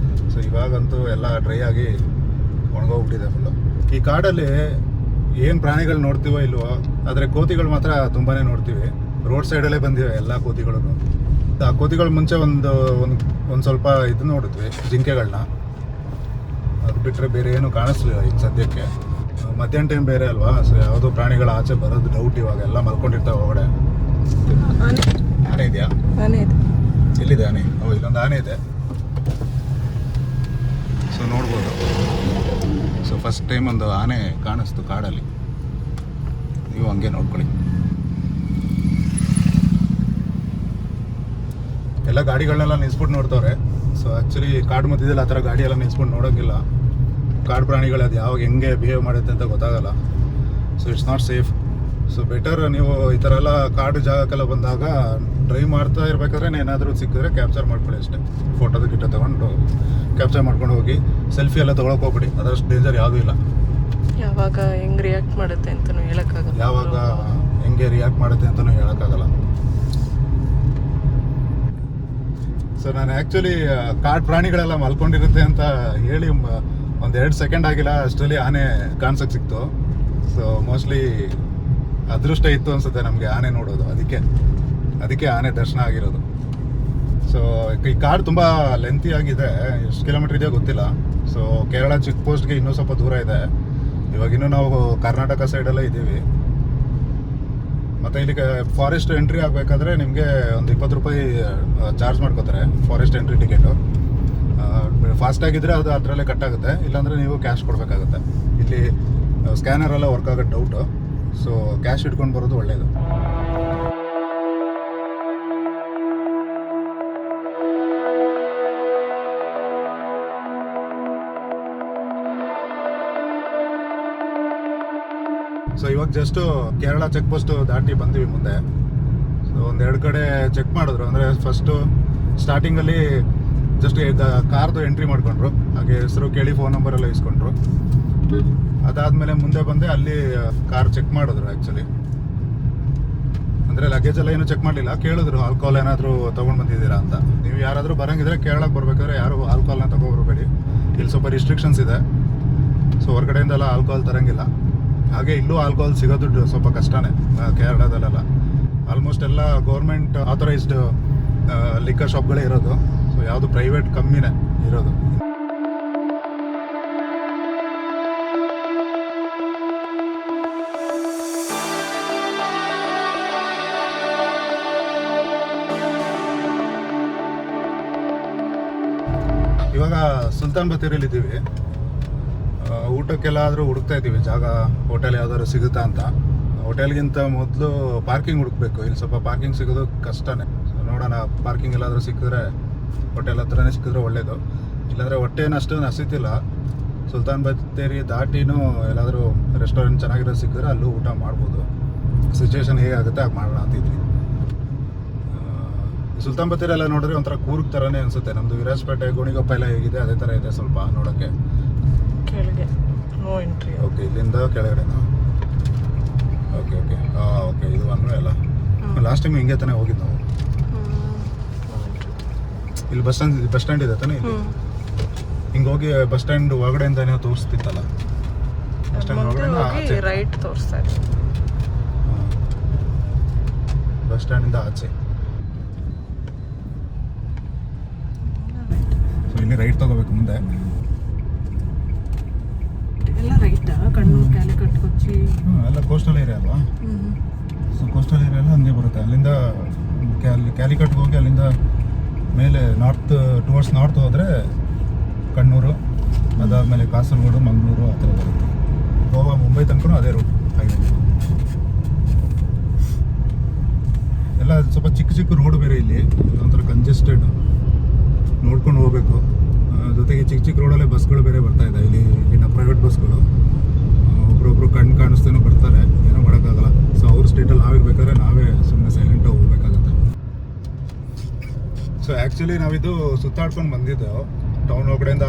ಸೊ ಇವಾಗಂತೂ ಎಲ್ಲ ಡ್ರೈ ಆಗಿ ಒಣಗೋಗ್ಬಿಟ್ಟಿದೆ ಫುಲ್ಲು. ಈ ಕಾಡಲ್ಲಿ ಏನು ಪ್ರಾಣಿಗಳು ನೋಡ್ತೀವೋ ಇಲ್ವೋ, ಆದರೆ ಕೋತಿಗಳು ಮಾತ್ರ ತುಂಬಾ ನೋಡ್ತೀವಿ. ರೋಡ್ ಸೈಡಲ್ಲೇ ಬಂದಿವೆ ಎಲ್ಲ ಕೋತಿಗಳು. ಆ ಕೋತಿಗಳು ಮುಂಚೆ ಒಂದು ಸ್ವಲ್ಪ ಇದು ನೋಡಿದ್ವಿ, ಜಿಂಕೆಗಳನ್ನ. ಅದು ಬಿಟ್ಟರೆ ಬೇರೆ ಏನು ಕಾಣಿಸ್ಲಿಲ್ಲ ಈಗ ಸದ್ಯಕ್ಕೆ. ಮಧ್ಯಾಹ್ನ ಟೈಮ್ ಬೇರೆ ಅಲ್ವಾ, ಸೊ ಯಾವುದೋ ಪ್ರಾಣಿಗಳು ಆಚೆ ಬರೋದು ಡೌಟ್. ಇವಾಗ ಎಲ್ಲ ಮಲ್ಕೊಂಡಿರ್ತಾವೆ ಹೊರಗಡೆ. ಆನೆ ಇದೆಯಾ? ಆನೆ ಇದೆ. ಎಲ್ಲಿದೆ ಆನೆ? ಓ, ಇಲ್ಲೊಂದು ಆನೆ ಇದೆ. ಸೊ ನೋಡ್ಬೋದು. ಸೊ ಫಸ್ಟ್ ಟೈಮ್ ಒಂದು ಆನೆ ಕಾಣಿಸ್ತು ಕಾಡಲ್ಲಿ. ನೀವು ಹಂಗೆ ನೋಡ್ಕೊಳ್ಳಿ. ಎಲ್ಲ ಗಾಡಿಗಳನ್ನೆಲ್ಲ ನಿಲ್ಸ್ಬಿಟ್ಟು ನೋಡ್ತವ್ರೆ. ಸೊ ಆ್ಯಕ್ಚುಲಿ ಕಾಡು ಮಧ್ಯದಲ್ಲಿ ಆ ಥರ ಗಾಡಿ ಎಲ್ಲ ನಿಲ್ಸ್ಬಿಟ್ಟು ನೋಡೋಂಗಿಲ್ಲ. ಕಾಡು ಪ್ರಾಣಿಗಳು ಅದು ಯಾವಾಗ ಹೆಂಗೆ ಬಿಹೇವ್ ಮಾಡುತ್ತೆ ಅಂತ ಗೊತ್ತಾಗಲ್ಲ. So it's not safe. So better ನೀವು ಈ ಥರ ಎಲ್ಲ ಕಾಡು ಜಾಗಕ್ಕೆಲ್ಲ ಬಂದಾಗ ಡ್ರೈವ್ ಮಾಡ್ತಾ ಇರ್ಬೇಕಾದ್ರೆ ಏನಾದರೂ ಸಿಕ್ಕಿದ್ರೆ ಕ್ಯಾಪ್ಚರ್ ಮಾಡ್ಕೊಳ್ಳಿ ಅಷ್ಟೇ. ಫೋಟೋದ ಗಿಟ್ಟ ತೊಗೊಂಡು ಕ್ಯಾಪ್ಚರ್ ಮಾಡ್ಕೊಂಡು ಹೋಗಿ. ಸೆಲ್ಫಿ ಎಲ್ಲ ತೊಗೊಳಕ್ಕೆ ಹೋಗ್ಬಿಡಿ, ಅದರಷ್ಟು ಡೇಂಜರ್ ಯಾವುದೂ ಇಲ್ಲ. ಯಾವಾಗ ಹೆಂಗೆ ರಿಯಾಕ್ಟ್ ಮಾಡುತ್ತೆ ಅಂತಲೂ ಹೇಳೋಕ್ಕಾಗಲ್ಲ. ಯಾವಾಗ ಹೆಂಗೆ ರಿಯಾಕ್ಟ್ ಮಾಡುತ್ತೆ ಅಂತಲೂ ಹೇಳೋಕ್ಕಾಗಲ್ಲ. ಸೊ ನಾನು ಆ್ಯಕ್ಚುಲಿ ಕಾಡು ಪ್ರಾಣಿಗಳೆಲ್ಲ ಮಲ್ಕೊಂಡಿರುತ್ತೆ ಅಂತ ಹೇಳಿ 1-2 ಸೆಕೆಂಡ್ ಆಗಿಲ್ಲ, ಅಷ್ಟರಲ್ಲಿ ಆನೆ ಕಾಣಿಸೋಕ್ಕೆ ಸಿಕ್ತು. ಸೊ ಮೋಸ್ಟ್ಲಿ ಅದೃಷ್ಟ ಇತ್ತು ಅನಿಸುತ್ತೆ ನಮಗೆ ಆನೆ ನೋಡೋದು, ಅದಕ್ಕೆ ಆನೆ ದರ್ಶನ ಆಗಿರೋದು. ಸೊ ಈ ಕಾಡು ತುಂಬ ಲೆಂತಿ ಆಗಿದೆ, ಎಷ್ಟು ಕಿಲೋಮೀಟ್ರ್ ಇದೆಯೋ ಗೊತ್ತಿಲ್ಲ. ಸೊ ಕೇರಳ ಚೆಕ್ ಪೋಸ್ಟ್ಗೆ ಇನ್ನೂ ಸ್ವಲ್ಪ ದೂರ ಇದೆ. ಇವಾಗಿನ್ನೂ ನಾವು ಕರ್ನಾಟಕ ಸೈಡಲ್ಲೇ ಇದ್ದೀವಿ. ಮತ್ತು ಇಲ್ಲಿಗೆ ಫಾರೆಸ್ಟ್ ಎಂಟ್ರಿ ಆಗಬೇಕಾದ್ರೆ ನಿಮಗೆ ಒಂದು 20 ರೂಪಾಯಿ ಚಾರ್ಜ್ ಮಾಡ್ಕೋತಾರೆ ಫಾರೆಸ್ಟ್ ಎಂಟ್ರಿ ಟಿಕೆಟು. ಫಾಸ್ಟಾಗಿದ್ದರೆ ಅದು ಅದರಲ್ಲೇ ಕಟ್ಟಾಗುತ್ತೆ, ಇಲ್ಲಾಂದರೆ ನೀವು ಕ್ಯಾಶ್ ಕೊಡಬೇಕಾಗುತ್ತೆ. ಇಲ್ಲಿ ಸ್ಕ್ಯಾನರ್ ಎಲ್ಲ ವರ್ಕ್ ಆಗೋದು ಡೌಟು. ಸೊ ಕ್ಯಾಶ್ ಇಟ್ಕೊಂಡು ಬರೋದು ಒಳ್ಳೆಯದು. ಸೊ ಇವಾಗ ಜಸ್ಟು ಕೇರಳ ಚೆಕ್ ಪೋಸ್ಟು ದಾಟಿ ಬಂದ್ವಿ ಮುಂದೆ. ಸೊ 1-2 ಕಡೆ ಚೆಕ್ ಮಾಡಿದ್ರು. ಅಂದರೆ ಫಸ್ಟು ಸ್ಟಾರ್ಟಿಂಗಲ್ಲಿ ಜಸ್ಟ್ ಕಾರ್ದು ಎಂಟ್ರಿ ಮಾಡಿಕೊಂಡ್ರು, ಹಾಗೆ ಹೆಸರು ಕೇಳಿ ಫೋನ್ ನಂಬರ್ ಎಲ್ಲ ಇಸ್ಕೊಂಡ್ರು. ಅದಾದಮೇಲೆ ಮುಂದೆ ಬಂದೆ, ಅಲ್ಲಿ ಕಾರ್ ಚೆಕ್ ಮಾಡಿದ್ರು. ಆ್ಯಕ್ಚುಲಿ ಅಂದರೆ ಲಗೇಜ್ ಎಲ್ಲ ಏನು ಚೆಕ್ ಮಾಡಲಿಲ್ಲ, ಕೇಳಿದ್ರು ಆಲ್ಕೋಹಾಲ್ ಏನಾದರೂ ತೊಗೊಂಡು ಬಂದಿದ್ದೀರಾ ಅಂತ. ನೀವು ಯಾರಾದರೂ ಬರೋಂಗಿದ್ರೆ ಕೇರಳಕ್ಕೆ ಬರ್ಬೇಕಾದ್ರೆ ಯಾರು ಆಲ್ಕೋಹಾಲ್ನ ತೊಗೊಬರ್ಬೇಡಿ, ಇಲ್ಲಿ ಸ್ವಲ್ಪ ರಿಸ್ಟ್ರಿಕ್ಷನ್ಸ್ ಇದೆ. ಸೊ ಹೊರಗಡೆಯಿಂದೆಲ್ಲ ಆಲ್ಕೋಹಾಲ್ ತರೋಂಗಿಲ್ಲ. ಹಾಗೆ ಇಲ್ಲೂ ಆಲ್ಕೋಹಾಲ್ ಸಿಗೋದು ಸ್ವಲ್ಪ ಕಷ್ಟನೇ ಕೇರಳದಲ್ಲೆಲ್ಲ. ಆಲ್ಮೋಸ್ಟ್ ಎಲ್ಲ ಗೌರ್ಮೆಂಟ್ ಆಥರೈಸ್ಡ್ ಲಿಕ್ಕರ್ ಶಾಪ್ಗಳೇ ಇರೋದು. ಸೊ ಯಾವುದು ಪ್ರೈವೇಟ್ ಕಮ್ಮಿನೇ ಇರೋದು. ಇವಾಗ ಸುಲ್ತಾನ್ ಬತ್ತೇರಿಯಲ್ಲಿ ಇದ್ದೀವಿ. ಊಟಕ್ಕೆಲ್ಲಾದರೂ ಹುಡುಕ್ತಾ ಇದ್ದೀವಿ ಜಾಗ, ಹೋಟೆಲ್ ಯಾವ್ದಾದ್ರು ಸಿಗುತ್ತಾ ಅಂತ. ಹೋಟೆಲ್ಗಿಂತ ಮೊದಲು ಪಾರ್ಕಿಂಗ್ ಹುಡುಕ್ಬೇಕು. ಇಲ್ಲಿ ಸ್ವಲ್ಪ ಪಾರ್ಕಿಂಗ್ ಸಿಗೋದು ಕಷ್ಟನೇ. ಸೊ ನೋಡೋಣ, ಪಾರ್ಕಿಂಗ್ ಎಲ್ಲಾದರೂ ಸಿಕ್ಕಿದ್ರೆ, ಹೋಟೆಲ್ ಹತ್ರನೇ ಸಿಕ್ಕಿದ್ರೆ ಒಳ್ಳೆಯದು. ಇಲ್ಲಾಂದರೆ ಹೊಟ್ಟೆನ ಅಷ್ಟೊಂದು ಹಸಿತಿಲ್ಲ. ಸುಲ್ತಾನ್ ಬತ್ತೇರಿ ದಾಟಿನೂ ಎಲ್ಲಾದರೂ ರೆಸ್ಟೋರೆಂಟ್ ಚೆನ್ನಾಗಿರೋದು ಸಿಕ್ಕಿದ್ರೆ ಅಲ್ಲೂ ಊಟ ಮಾಡ್ಬೋದು. ಸಿಚುವೇಶನ್ ಹೇಗಾಗುತ್ತೆ ಆಗ ಮಾಡೋಣ ಅಂತಿದ್ವಿ. ಸುಲ್ತಾನ್ ಬತ್ತೇರಿ ಎಲ್ಲ ನೋಡಿದ್ರೆ ಒಂಥರ ಕೂರ್ಗ್ ಥರನೇ ಅನಿಸುತ್ತೆ. ನಮ್ಮದು ವಿರಾಜಪೇಟೆ, ಗೋಣಿಗೊಪ್ಪ ಎಲ್ಲ ಹೇಗಿದೆ ಅದೇ ಥರ ಇದೆ ಸ್ವಲ್ಪ ನೋಡೋಕ್ಕೆ. ಕೆಳಗೆ ನೋ ಎಂಟ್ರಿ. ಓಕೆ, ಇಲ್ಲಿಂದ ಕೆಳಗಡೆನಾ? ಓಕೆ ಓಕೆ ಓಕೆ, ಇದು ಅನ್ವೇ ಅಲ್ಲ. ಲಾಸ್ಟ್ ಟೈಮ್ ಹಿಂಗೆ ತಾನೇ ಹೋಗಿದ್ದು ನಾವು. ಇಲ್ಲಿ ಬಸ್ ಸ್ಟ್ಯಾಂಡ್ ಇದೆ ತಾನೇ ಇಲ್ಲಿ. ಹಿಂಗೆ ಹೋಗಿ ಬಸ್ ಸ್ಟ್ಯಾಂಡ್ ಒಳಗಡೆಯಿಂದ ಏನೋ ತೋರಿಸ್ತಿತ್ತಲ್ಲ, ಬಸ್ ಸ್ಟ್ಯಾಂಡ್ ಒಳಗಡೆ ರೈಟ್ ತೋರಿಸ್ತಾ ಇದೆ. ಬಸ್ ಸ್ಟ್ಯಾಂಡಿಂದ ಆಚೆ. ಸೊ ಇಲ್ಲಿ ರೈಟ್ ತಗೋಬೇಕು ಮುಂದೆ. ಎಲ್ಲ ರೈಟಾ? ಕಣ್ಣೂರು, ಕ್ಯಾಲಿಕಟ್, ಕೊಚ್ಚಿ ಎಲ್ಲ ಕೋಸ್ಟಲ್ ಏರಿಯಾ ಅಲ್ವಾ? ಸೊ ಕೋಸ್ಟಲ್ ಏರಿಯಾ ಎಲ್ಲ ಹಂಗೆ ಬರುತ್ತೆ. ಅಲ್ಲಿಂದ ಕ್ಯಾಲಿಕಟ್ಗೆ ಹೋಗಿ ಅಲ್ಲಿಂದ ಮೇಲೆ ಟುವರ್ಡ್ಸ್ ನಾರ್ತ್ ಹೋದರೆ ಕಣ್ಣೂರು, ಅದಾದಮೇಲೆ ಕಾಸರಗೋಡು, ಮಂಗಳೂರು ಆ ಥರ ಬರುತ್ತೆ. ಗೋವಾ, ಮುಂಬೈ ತನಕ ಅದೇ ರೂಟ್ ಆಗಿದೆ. ಎಲ್ಲ ಸ್ವಲ್ಪ ಚಿಕ್ಕ ಚಿಕ್ಕ ರೋಡ್ ಬೇರೆ ಇಲ್ಲಿ, ಒಂಥರ ಕಂಜೆಸ್ಟೆಡ್, ನೋಡ್ಕೊಂಡು ಹೋಗ್ಬೇಕು. ಜೊತೆಗೆ ಚಿಕ್ಕ ಚಿಕ್ಕ ರೋಡಲ್ಲೇ ಬಸ್ಗಳು ಬೇರೆ ಬರ್ತಾ ಇದೆ ಇಲ್ಲಿ, ಇಲ್ಲಿನ ಪ್ರೈವೇಟ್ ಬಸ್ಗಳು. ಒಬ್ರೊಬ್ರು ಕಣ್ಣು ಕಾಣಿಸ್ತೇನೋ ಬರ್ತಾರೆ, ಏನೋ ಮಾಡೋಕ್ಕಾಗಲ್ಲ. ಸೊ ಅವ್ರ ಸ್ಟೇಟಲ್ಲಿ ನಾವಿರ್ಬೇಕಾದ್ರೆ ನಾವೇ ಸುಮ್ಮನೆ ಸೈಲೆಂಟಾಗಿ ಹೋಗ್ಬೇಕಾಗತ್ತೆ. ಸೊ ಆ್ಯಕ್ಚುಲಿ ನಾವಿದು ಸುತ್ತಾಡ್ಕೊಂಡು ಬಂದಿದ್ದೆವು ಟೌನ್ ಒಳಗಡೆಯಿಂದ.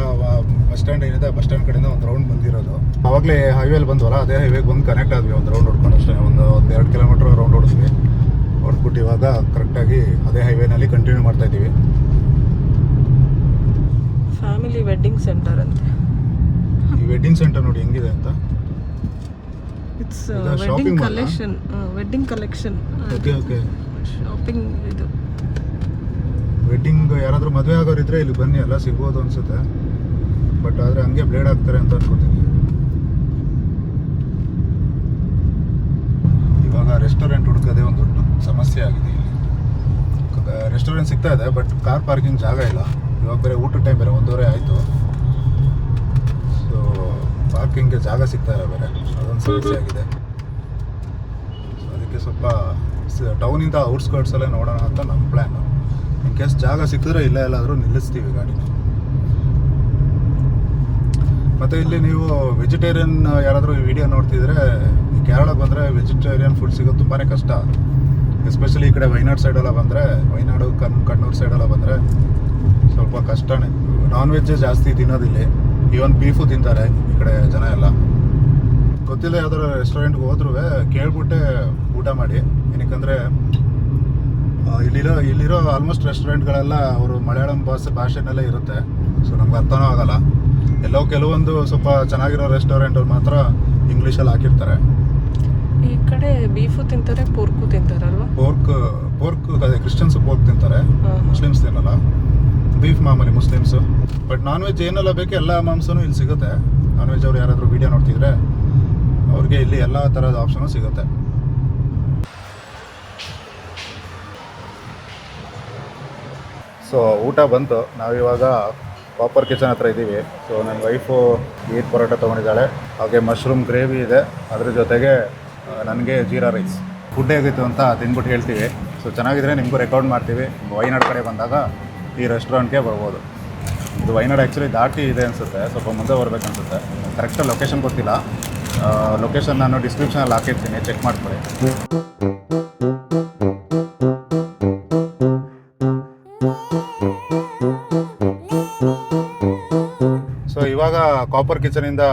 ಬಸ್ ಸ್ಟ್ಯಾಂಡ್ ಏನಿದೆ ಬಸ್ ಸ್ಟ್ಯಾಂಡ್ ಕಡೆಯಿಂದ ಒಂದು ರೌಂಡ್ ಬಂದಿರೋದು. ಆವಾಗಲೇ ಹೈವೇಲಿ ಬಂದ್ವಲ್ಲ, ಅದೇ ಹೈವೇಗೆ ಬಂದು ಕನೆಕ್ಟ್ ಆದ್ವಿ. ಒಂದು ರೌಂಡ್ ಹೊಡ್ಕೊಂಡು ಅಷ್ಟೇ, ಒಂದು 2 ಕಿಲೋಮೀಟ್ರ್ ರೌಂಡ್ ಹೊಡಿದ್ವಿ. ಹೊಡ್ಬಿಟ್ಟು ಇವಾಗ ಕರೆಕ್ಟಾಗಿ ಅದೇ ಹೈವೇನಲ್ಲಿ ಕಂಟಿನ್ಯೂ ಮಾಡ್ತಾ ಇದ್ದೀವಿ. ಫ್ಯಾಮಿಲಿ ವೆಡ್ಡಿಂಗ್ ಸೆಂಟರ್ ಅಂತೆ. ಈ ವೆಡ್ಡಿಂಗ್ ಸೆಂಟರ್ ನೋಡಿ ಹೆಂಗಿದೆ ಅಂತ. ಇಟ್ಸ್ ಇದು ವೆಡ್ಡಿಂಗ್ shopping mall ಆ? Collection. Wedding collection. Okay okay. Shopping ಇದು. ವೆಡ್ಡಿಂಗ್ ಯಾರಾದರೂ ಮದುವೆ ಆಗೋರಿದ್ರೆ ಇಲ್ಲಿ ಬನ್ನಿ, ಎಲ್ಲ ಸಿಗ್ಬೋದು ಅನ್ಸುತ್ತೆ. ಬಟ್ ಆದರೆ ಹಂಗೆ ಬ್ಲೇಡ್ ಆಗ್ತಾರೆ ಅಂತ ಅನ್ಕೋತೀನಿ. ಇವಾಗ ರೆಸ್ಟೋರೆಂಟ್ ಹುಡುಕೋದೇ ಒಂದು ದೊಡ್ಡ ಸಮಸ್ಯೆ ಆಗಿದೆ ಇಲ್ಲಿ. ರೆಸ್ಟೋರೆಂಟ್ ಸಿಗ್ತಾ ಇದೆ, ಬಟ್ ಕಾರ್ ಪಾರ್ಕಿಂಗ್ ಜಾಗ ಇಲ್ಲ. ಇವಾಗ ಬೇರೆ ಊಟದ ಟೈಮ್ ಬೇರೆ 1:30 ಆಯಿತು. ಸೊ ಪಾರ್ಕಿಂಗ್ಗೆ ಜಾಗ ಸಿಗ್ತಾ ಇಲ್ಲ ಬೇರೆ, ಅದೊಂದು ಸಮಸ್ಯೆ ಆಗಿದೆ. ಸೊ ಅದಕ್ಕೆ ಸ್ವಲ್ಪ ಟೌನಿಂದ ಔಟ್ಸ್ಕರ್ಟ್ಸಲ್ಲೇ ನೋಡೋಣ ಅಂತ ನಮ್ಮ ಪ್ಲ್ಯಾನು. ಇನ್ ಕೇಸ್ ಜಾಗ ಸಿಕ್ಕಿದ್ರೆ ಇಲ್ಲೇ ಎಲ್ಲಾದರೂ ನಿಲ್ಲಿಸ್ತೀವಿ ಗಾಡಿನ. ಮತ್ತು ಇಲ್ಲಿ ನೀವು ವೆಜಿಟೇರಿಯನ್ ಯಾರಾದರೂ ಈ ವಿಡಿಯೋ ನೋಡ್ತಿದ್ರೆ, ಈ ಕೇರಳಕ್ಕೆ ಬಂದರೆ ವೆಜಿಟೇರಿಯನ್ ಫುಡ್ ಸಿಗೋದು ತುಂಬಾ ಕಷ್ಟ. ಎಸ್ಪೆಷಲಿ ಈ ಕಡೆ ವೈನಾಡ್ ಸೈಡೆಲ್ಲ ಬಂದರೆ, ವೈನಾಡು ಕಣ್ಣೂರು ಸೈಡೆಲ್ಲ ಬಂದರೆ ಸ್ವಲ್ಪ ಕಷ್ಟನೇ. ನಾನ್ ವೆಜ್ಜೇ ಜಾಸ್ತಿ ತಿನ್ನೋದಿಲ್ಲಿ. ಈವನ್ ಬೀಫು ತಿಂತಾರೆ ಈ ಕಡೆ ಜನ ಎಲ್ಲ. ಗೊತ್ತಿಲ್ಲ ಯಾವ್ದಾದ್ರು ರೆಸ್ಟೋರೆಂಟ್ಗೆ ಹೋದ್ರೂ ಕೇಳ್ಬಿಟ್ಟೆ ಊಟ ಮಾಡಿ. ಏನಕ್ಕಂದರೆ ಇಲ್ಲಿರೋ ಆಲ್ಮೋಸ್ಟ್ ರೆಸ್ಟೋರೆಂಟ್ಗಳೆಲ್ಲ ಅವರು ಮಲಯಾಳಂ ಭಾಷೆನಲ್ಲೇ ಇರುತ್ತೆ. ಸೊ ನಮ್ಗೆ ಅರ್ಥನೂ ಆಗಲ್ಲ. ಎಲ್ಲೋ ಕೆಲವೊಂದು ಸ್ವಲ್ಪ ಚೆನ್ನಾಗಿರೋ ರೆಸ್ಟೋರೆಂಟಲ್ಲಿ ಮಾತ್ರ ಇಂಗ್ಲೀಷಲ್ಲಿ ಹಾಕಿರ್ತಾರೆ. ಈ ಕಡೆ ಬೀಫು ತಿಂತಾರೆ, ಪೋರ್ಕು ತಿಂತಾರಲ್ವಾ? ಪೋರ್ಕ್ ಅದೇ ಕ್ರಿಶ್ಚಿಯನ್ಸ್ ಪೋರ್ಕ್ ತಿಂತಾರೆ, ಮುಸ್ಲಿಮ್ಸ್ ತಿನ್ನಲ್ಲ. ಬೀಫ್ ಮಾಮೂಲಿ ಮುಸ್ಲಿಮ್ಸು. ಬಟ್ ನಾನ್ ವೆಜ್ ಏನೆಲ್ಲ ಬೇಕು ಎಲ್ಲ ಮಾಂಸನೂ ಇಲ್ಲಿ ಸಿಗುತ್ತೆ. ನಾನ್ ವೆಜ್ ಅವ್ರು ಯಾರಾದರೂ ವೀಡಿಯೋ ನೋಡ್ತಿದ್ರೆ ಅವ್ರಿಗೆ ಇಲ್ಲಿ ಎಲ್ಲ ಥರದ ಆಪ್ಷನು ಸಿಗುತ್ತೆ. ಸೊ ಊಟ ಬಂತು. ನಾವಿವಾಗ ಪಾಪರ್ ಕಿಚನ್ ಹತ್ರ ಇದ್ದೀವಿ. ಸೊ ನನ್ನ ವೈಫು ಈಟ್ ಪರೋಟ ತೊಗೊಂಡಿದ್ದಾಳೆ, ಹಾಗೆ ಮಶ್ರೂಮ್ ಗ್ರೇವಿ ಇದೆ, ಅದ್ರ ಜೊತೆಗೆ ನನಗೆ ಜೀರಾ ರೈಸ್. ಫುಡ್ ಹೇಗಿತ್ತು ಅಂತ ತಿಂದ್ಬಿಟ್ಟು ಹೇಳ್ತೀವಿ. ಸೊ ಚೆನ್ನಾಗಿದ್ರೆ ನಿಮಗೂ ರೆಕಾರ್ಡ್ ಮಾಡ್ತೀವಿ. ವೈನಾಡ್ ಕಡೆ ಬಂದಾಗ ಈ ರೆಸ್ಟೋರೆಂಟ್ಗೆ ಬರ್ಬೋದು. ಇದು ವೈನಾಡ್ ಆ್ಯಕ್ಚುಲಿ ದಾಟಿ ಇದೆ ಅನಿಸುತ್ತೆ, ಸ್ವಲ್ಪ ಮುಂದೆ ಬರ್ಬೇಕನ್ಸುತ್ತೆ. ಕರೆಕ್ಟಾಗಿ ಲೊಕೇಶನ್ ಗೊತ್ತಿಲ್ಲ. ಲೊಕೇಶನ್ ನಾನು ಡಿಸ್ಕ್ರಿಪ್ಷನಲ್ಲಿ ಹಾಕಿರ್ತೀನಿ, ಚೆಕ್ ಮಾಡ್ಕೊಳ್ಳಿ. ಸೊ ಇವಾಗ ಕಾಪರ್ ಕಿಚನಿಂದ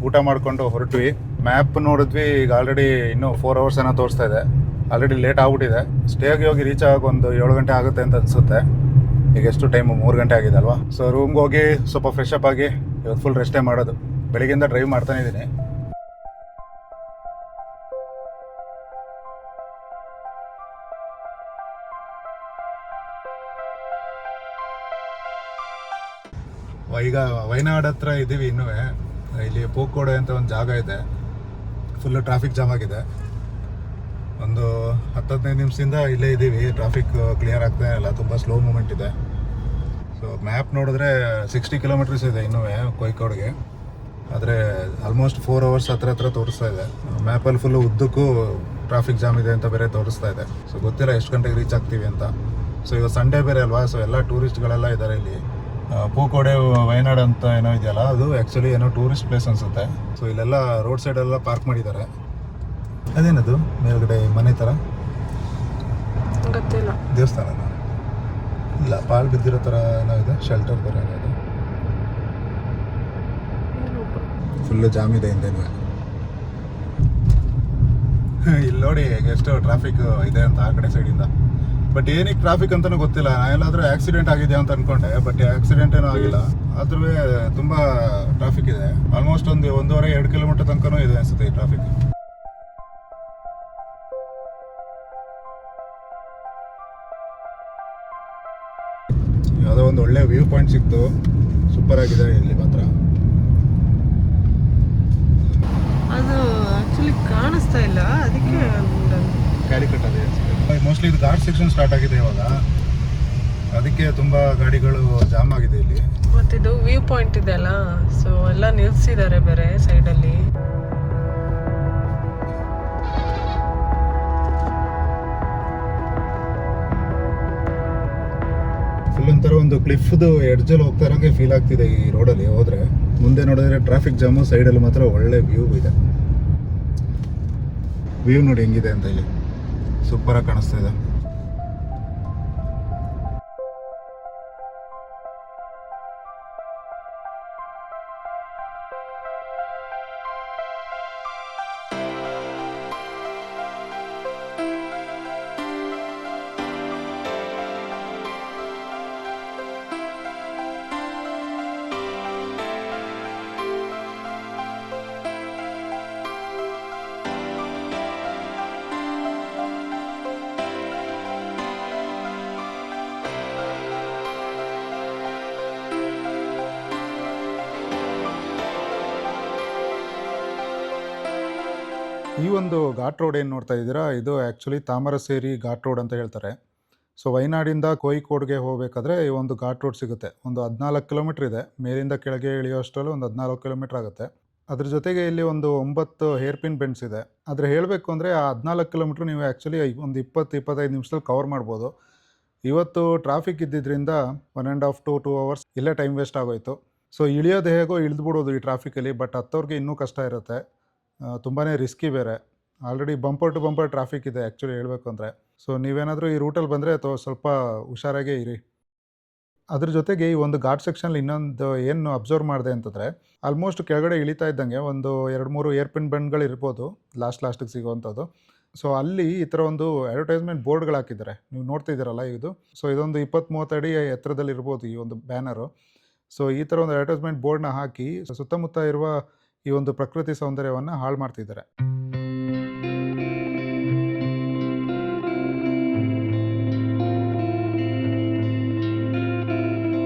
ಊಟ ಮಾಡಿಕೊಂಡು ಹೊರಟ್ವಿ. ಮ್ಯಾಪ್ ನೋಡಿದ್ವಿ, ಈಗ ಆಲ್ರೆಡಿ ಇನ್ನೂ 4 hours ಏನೋ ತೋರಿಸ್ತಾ ಇದೆ. ಆಲ್ರೆಡಿ ಲೇಟ್ ಆಗ್ಬಿಟ್ಟಿದೆ. ಸ್ಟೇಗೆ ಹೋಗಿ ರೀಚ್ ಆಗೋಕೆ ಒಂದು 7 ಗಂಟೆ ಆಗುತ್ತೆ ಅಂತ ಅನಿಸುತ್ತೆ. ಈಗ ಎಷ್ಟು ಟೈಮು 3 ಗಂಟೆ ಆಗಿದೆ ಅಲ್ವಾ. ಸೊ ರೂಮ್ಗೆ ಹೋಗಿ ಸ್ವಲ್ಪ ಫ್ರೆಶ್ ಅಪ್ ಆಗಿ ಇವತ್ತು ಫುಲ್ ರೆಸ್ಟೇ ಮಾಡೋದು. ಬೆಳಿಗ್ಗೆಯಿಂದ ಡ್ರೈವ್ ಮಾಡ್ತಾನೆ ಇದ್ದೀನಿ. ಈಗ ವೈನಾಡ್ ಹತ್ರ ಇದ್ದೀವಿ ಇನ್ನೂ. ಇಲ್ಲಿ ಪೋಕೋಡೆ ಅಂತ ಒಂದು ಜಾಗ ಇದೆ, ಫುಲ್ಲು ಟ್ರಾಫಿಕ್ ಜಾಮ್ ಆಗಿದೆ. ಒಂದು 10-15 ನಿಮಿಷದಿಂದ ಇಲ್ಲೇ ಇದ್ದೀವಿ. ಟ್ರಾಫಿಕ್ ಕ್ಲಿಯರ್ ಆಗ್ತಾನೆ ಇಲ್ಲ, ತುಂಬ ಸ್ಲೋ ಮೂಮೆಂಟ್ ಇದೆ. ಸೊ ಮ್ಯಾಪ್ ನೋಡಿದ್ರೆ 60 ಕಿಲೋಮೀಟರ್ಸ್ ಇದೆ ಇನ್ನೂ ಕೋಯ್ಕೋಡ್ಗೆ. ಆದರೆ ಆಲ್ಮೋಸ್ಟ್ 4 hours ಹತ್ರ ತೋರಿಸ್ತಾ ಇದೆ. ಮ್ಯಾಪಲ್ಲಿ ಫುಲ್ಲು ಉದ್ದಕ್ಕೂ ಟ್ರಾಫಿಕ್ ಜಾಮ್ ಇದೆ ಅಂತ ಬೇರೆ ತೋರಿಸ್ತಾ ಇದೆ. ಸೊ ಗೊತ್ತಿಲ್ಲ ಎಷ್ಟು ಗಂಟೆಗೆ ರೀಚ್ ಆಗ್ತೀವಿ ಅಂತ. ಸೊ ಇವತ್ತು ಸಂಡೇ ಬೇರೆ ಅಲ್ವಾ, ಸೊ ಎಲ್ಲ ಟೂರಿಸ್ಟ್ಗಳೆಲ್ಲ ಇದ್ದಾರೆ ಇಲ್ಲಿ. ಪೂಕೋಡೆ ವೈನಾಡ್ ಅಂತ ಏನೋ ಇದೆಯಲ್ಲ, ಅದು ಆ್ಯಕ್ಚುಲಿ ಏನೋ ಟೂರಿಸ್ಟ್ ಪ್ಲೇಸ್ ಅನಿಸುತ್ತೆ. ಸೊ ಇಲ್ಲೆಲ್ಲ ರೋಡ್ ಸೈಡೆಲ್ಲ ಪಾರ್ಕ್ ಮಾಡಿದ್ದಾರೆ. ಅದೇನದು ಮೇಲ್ಗಡೆ ಮನೆ ಥರ? ಗೊತ್ತಿಲ್ಲ. ದೇವಸ್ಥಾನನ ಇಲ್ಲ, ಪಾಳು ಬಿದ್ದಿರೋ ಥರ ಏನೋ ಇದೆ, ಶೆಲ್ಟರ್ ಥರ ಇದೆ. ಫುಲ್ಲು ಜಾಮ್ ಇದೆ ಹಿಂದೇನು. ಇಲ್ಲಿ ನೋಡಿ ಎಷ್ಟು ಟ್ರಾಫಿಕ್ ಇದೆ ಅಂತ ಆ ಕಡೆ ಸೈಡಿಂದ. ಬಟ್ ಏನಕ್ಕೆ ಟ್ರಾಫಿಕ್ ಅಂತಲೂ ಗೊತ್ತಿಲ್ಲ. ಎಲ್ಲಾದರೂ ಆಕ್ಸಿಡೆಂಟ್ ಆಗಿದೆಯಾ ಅಂತ ಅಂದ್ಕೊಂಡೆ, ಬಟ್ ಆಕ್ಸಿಡೆಂಟ್ ಏನೂ ಆಗಿಲ್ಲ. ಆದ್ರೂ ತುಂಬ ಟ್ರಾಫಿಕ್ ಇದೆ. ಆಲ್ಮೋಸ್ಟ್ ಒಂದು 1.5-2 ಕಿಲೋಮೀಟರ್ ತನಕನೂ ಇದೆ ಅನಿಸುತ್ತೆ ಈ ಟ್ರಾಫಿಕ್. ಯಾವುದೋ ಒಂದು ಒಳ್ಳೆ ವ್ಯೂ ಪಾಯಿಂಟ್ ಸಿಕ್ತು, ಸೂಪರ್ ಆಗಿದೆ ಇಲ್ಲಿ ಮಾತ್ರ. ಅದು ಆಕ್ಚುಲಿ ಕಾಣಿಸ್ತಾ ಇಲ್ಲ, ಅದಕ್ಕೆ ಕ್ಯಾಲಿಕಟ್ ಅದೇ ಮೋಸ್ಟ್ಲಿ ಇದು ಘಾಟ್ ಸೆಕ್ಷನ್ ಸ್ಟಾರ್ಟ್ ಆಗಿದೆ ಇವಾಗ, ಅದಕ್ಕೆ ತುಂಬ ಗಾಡಿಗಳು ಜಾಮ್ ಆಗಿದೆ ಇಲ್ಲಿ. ಮತ್ತಿದು ವ್ಯೂ ಪಾಯಿಂಟ್ ಇದೆ ಅಲ್ಲ, ಸೊ ಎಲ್ಲ ನಿಲ್ಸಿದ್ದಾರೆ ಬೇರೆ ಸೈಡಲ್ಲಿ. ಫುಲ್ ಒಂಥರ ಒಂದು ಕ್ಲಿಫ್ದು ಎಡ್ಜಲ್ಲಿ ಹೋಗ್ತಾ ಇರೋಂಗೆ ಫೀಲ್ ಆಗ್ತಿದೆ ಈ ರೋಡಲ್ಲಿ ಹೋದರೆ. ಮುಂದೆ ನೋಡಿದ್ರೆ ಟ್ರಾಫಿಕ್ ಜಾಮು, ಸೈಡಲ್ಲಿ ಮಾತ್ರ ಒಳ್ಳೆ ವ್ಯೂ ಇದೆ. ವ್ಯೂ ನೋಡಿ ಹೆಂಗಿದೆ ಅಂತ, ಇಲ್ಲಿ ಸೂಪರಾಗಿ ಕಾಣಿಸ್ತಾ ಇದೆ. ಈ ಒಂದು ಘಾಟ್ ರೋಡ್ ಏನು ನೋಡ್ತಾ ಇದ್ದೀರಾ, ಇದು ಆ್ಯಕ್ಚುಲಿ ತಾಮರಸೇರಿ ಘಾಟ್ ರೋಡ್ ಅಂತ ಹೇಳ್ತಾರೆ. ಸೊ ವಯನಾಡಿಂದ ಕೋಯಿಕೋಡ್ಗೆ ಹೋಗಬೇಕಾದ್ರೆ ಈ ಒಂದು ಘಾಟ್ ರೋಡ್ ಸಿಗುತ್ತೆ. ಒಂದು 14 ಕಿಲೋಮೀಟ್ರ್ ಇದೆ, ಮೇಲಿಂದ ಕೆಳಗೆ ಇಳಿಯೋಷ್ಟರಲ್ಲೂ ಒಂದು 14 ಕಿಲೋಮೀಟ್ರ್ ಆಗುತ್ತೆ. ಅದ್ರ ಜೊತೆಗೆ ಇಲ್ಲಿ ಒಂದು 9 ಹೇರ್ ಪಿನ್ ಬೆಂಡ್ಸ್ ಇದೆ. ಆದರೆ ಹೇಳಬೇಕು ಅಂದರೆ ಆ 14 ಕಿಲೋಮೀಟ್ರ್ ನೀವು ಆ್ಯಕ್ಚುಲಿ ಒಂದು 20-25 ನಿಮಿಷದಲ್ಲಿ ಕವರ್ ಮಾಡ್ಬೋದು. ಇವತ್ತು ಟ್ರಾಫಿಕ್ ಇದ್ದಿದ್ದರಿಂದ 1.5 to 2 hours ಇಲ್ಲೇ ಟೈಮ್ ವೇಸ್ಟ್ ಆಗೋಯಿತು. ಸೊ ಇಳಿಯೋದು ಹೇಗೋ ಇಳಿದ್ಬಿಡೋದು ಈ ಟ್ರಾಫಿಕಲ್ಲಿ, ಬಟ್ ಹತ್ತೋರಿಗೆ ಇನ್ನೂ ಕಷ್ಟ ಇರುತ್ತೆ. ತುಂಬಾ ರಿಸ್ಕಿ ಬೇರೆ. Already bumper to bumper traffic ಇದೆ ಆ್ಯಕ್ಚುಲಿ ಹೇಳಬೇಕು ಅಂದರೆ. ಸೊ ನೀವೇನಾದರೂ ಈ ರೂಟಲ್ಲಿ ಬಂದರೆ ಸ್ವಲ್ಪ ಹುಷಾರಾಗೇ ಇರಿ. ಅದ್ರ ಜೊತೆಗೆ ಈ ಒಂದು ಘಾಟ್ ಸೆಕ್ಷನಲ್ಲಿ ಇನ್ನೊಂದು ಏನು ಅಬ್ಸರ್ವ್ ಮಾಡಿದೆ ಅಂತಂದರೆ, ಆಲ್ಮೋಸ್ಟ್ ಕೆಳಗಡೆ ಇಳಿತಾ ಇದ್ದಂಗೆ ಒಂದು 2-3 ಏರ್ ಪಿನ್ ಬೆಂಡ್ಗಳು ಇರ್ಬೋದು ಲಾಸ್ಟಿಗೆ ಸಿಗೋವಂಥದ್ದು. ಸೊ ಅಲ್ಲಿ ಈ ಥರ ಒಂದು ಅಡ್ವರ್ಟೈಸ್ಮೆಂಟ್ ಬೋರ್ಡ್ಗಳು ಹಾಕಿದ್ದಾರೆ, ನೀವು ನೋಡ್ತಿದ್ದೀರಲ್ಲ ಇದು. ಸೊ ಇದೊಂದು 20-30 ಅಡಿ ಎತ್ತರದಲ್ಲಿ ಇರ್ಬೋದು ಈ ಒಂದು ಬ್ಯಾನರು. ಸೊ ಈ ಥರ ಒಂದು ಅಡ್ವರ್ಟೈಸ್ಮೆಂಟ್ ಬೋರ್ಡ್ನ ಹಾಕಿ ಸುತ್ತಮುತ್ತ ಇರುವ ಈ ಒಂದು ಪ್ರಕೃತಿ ಸೌಂದರ್ಯವನ್ನು ಹಾಳು ಮಾಡ್ತಿದ್ದಾರೆ.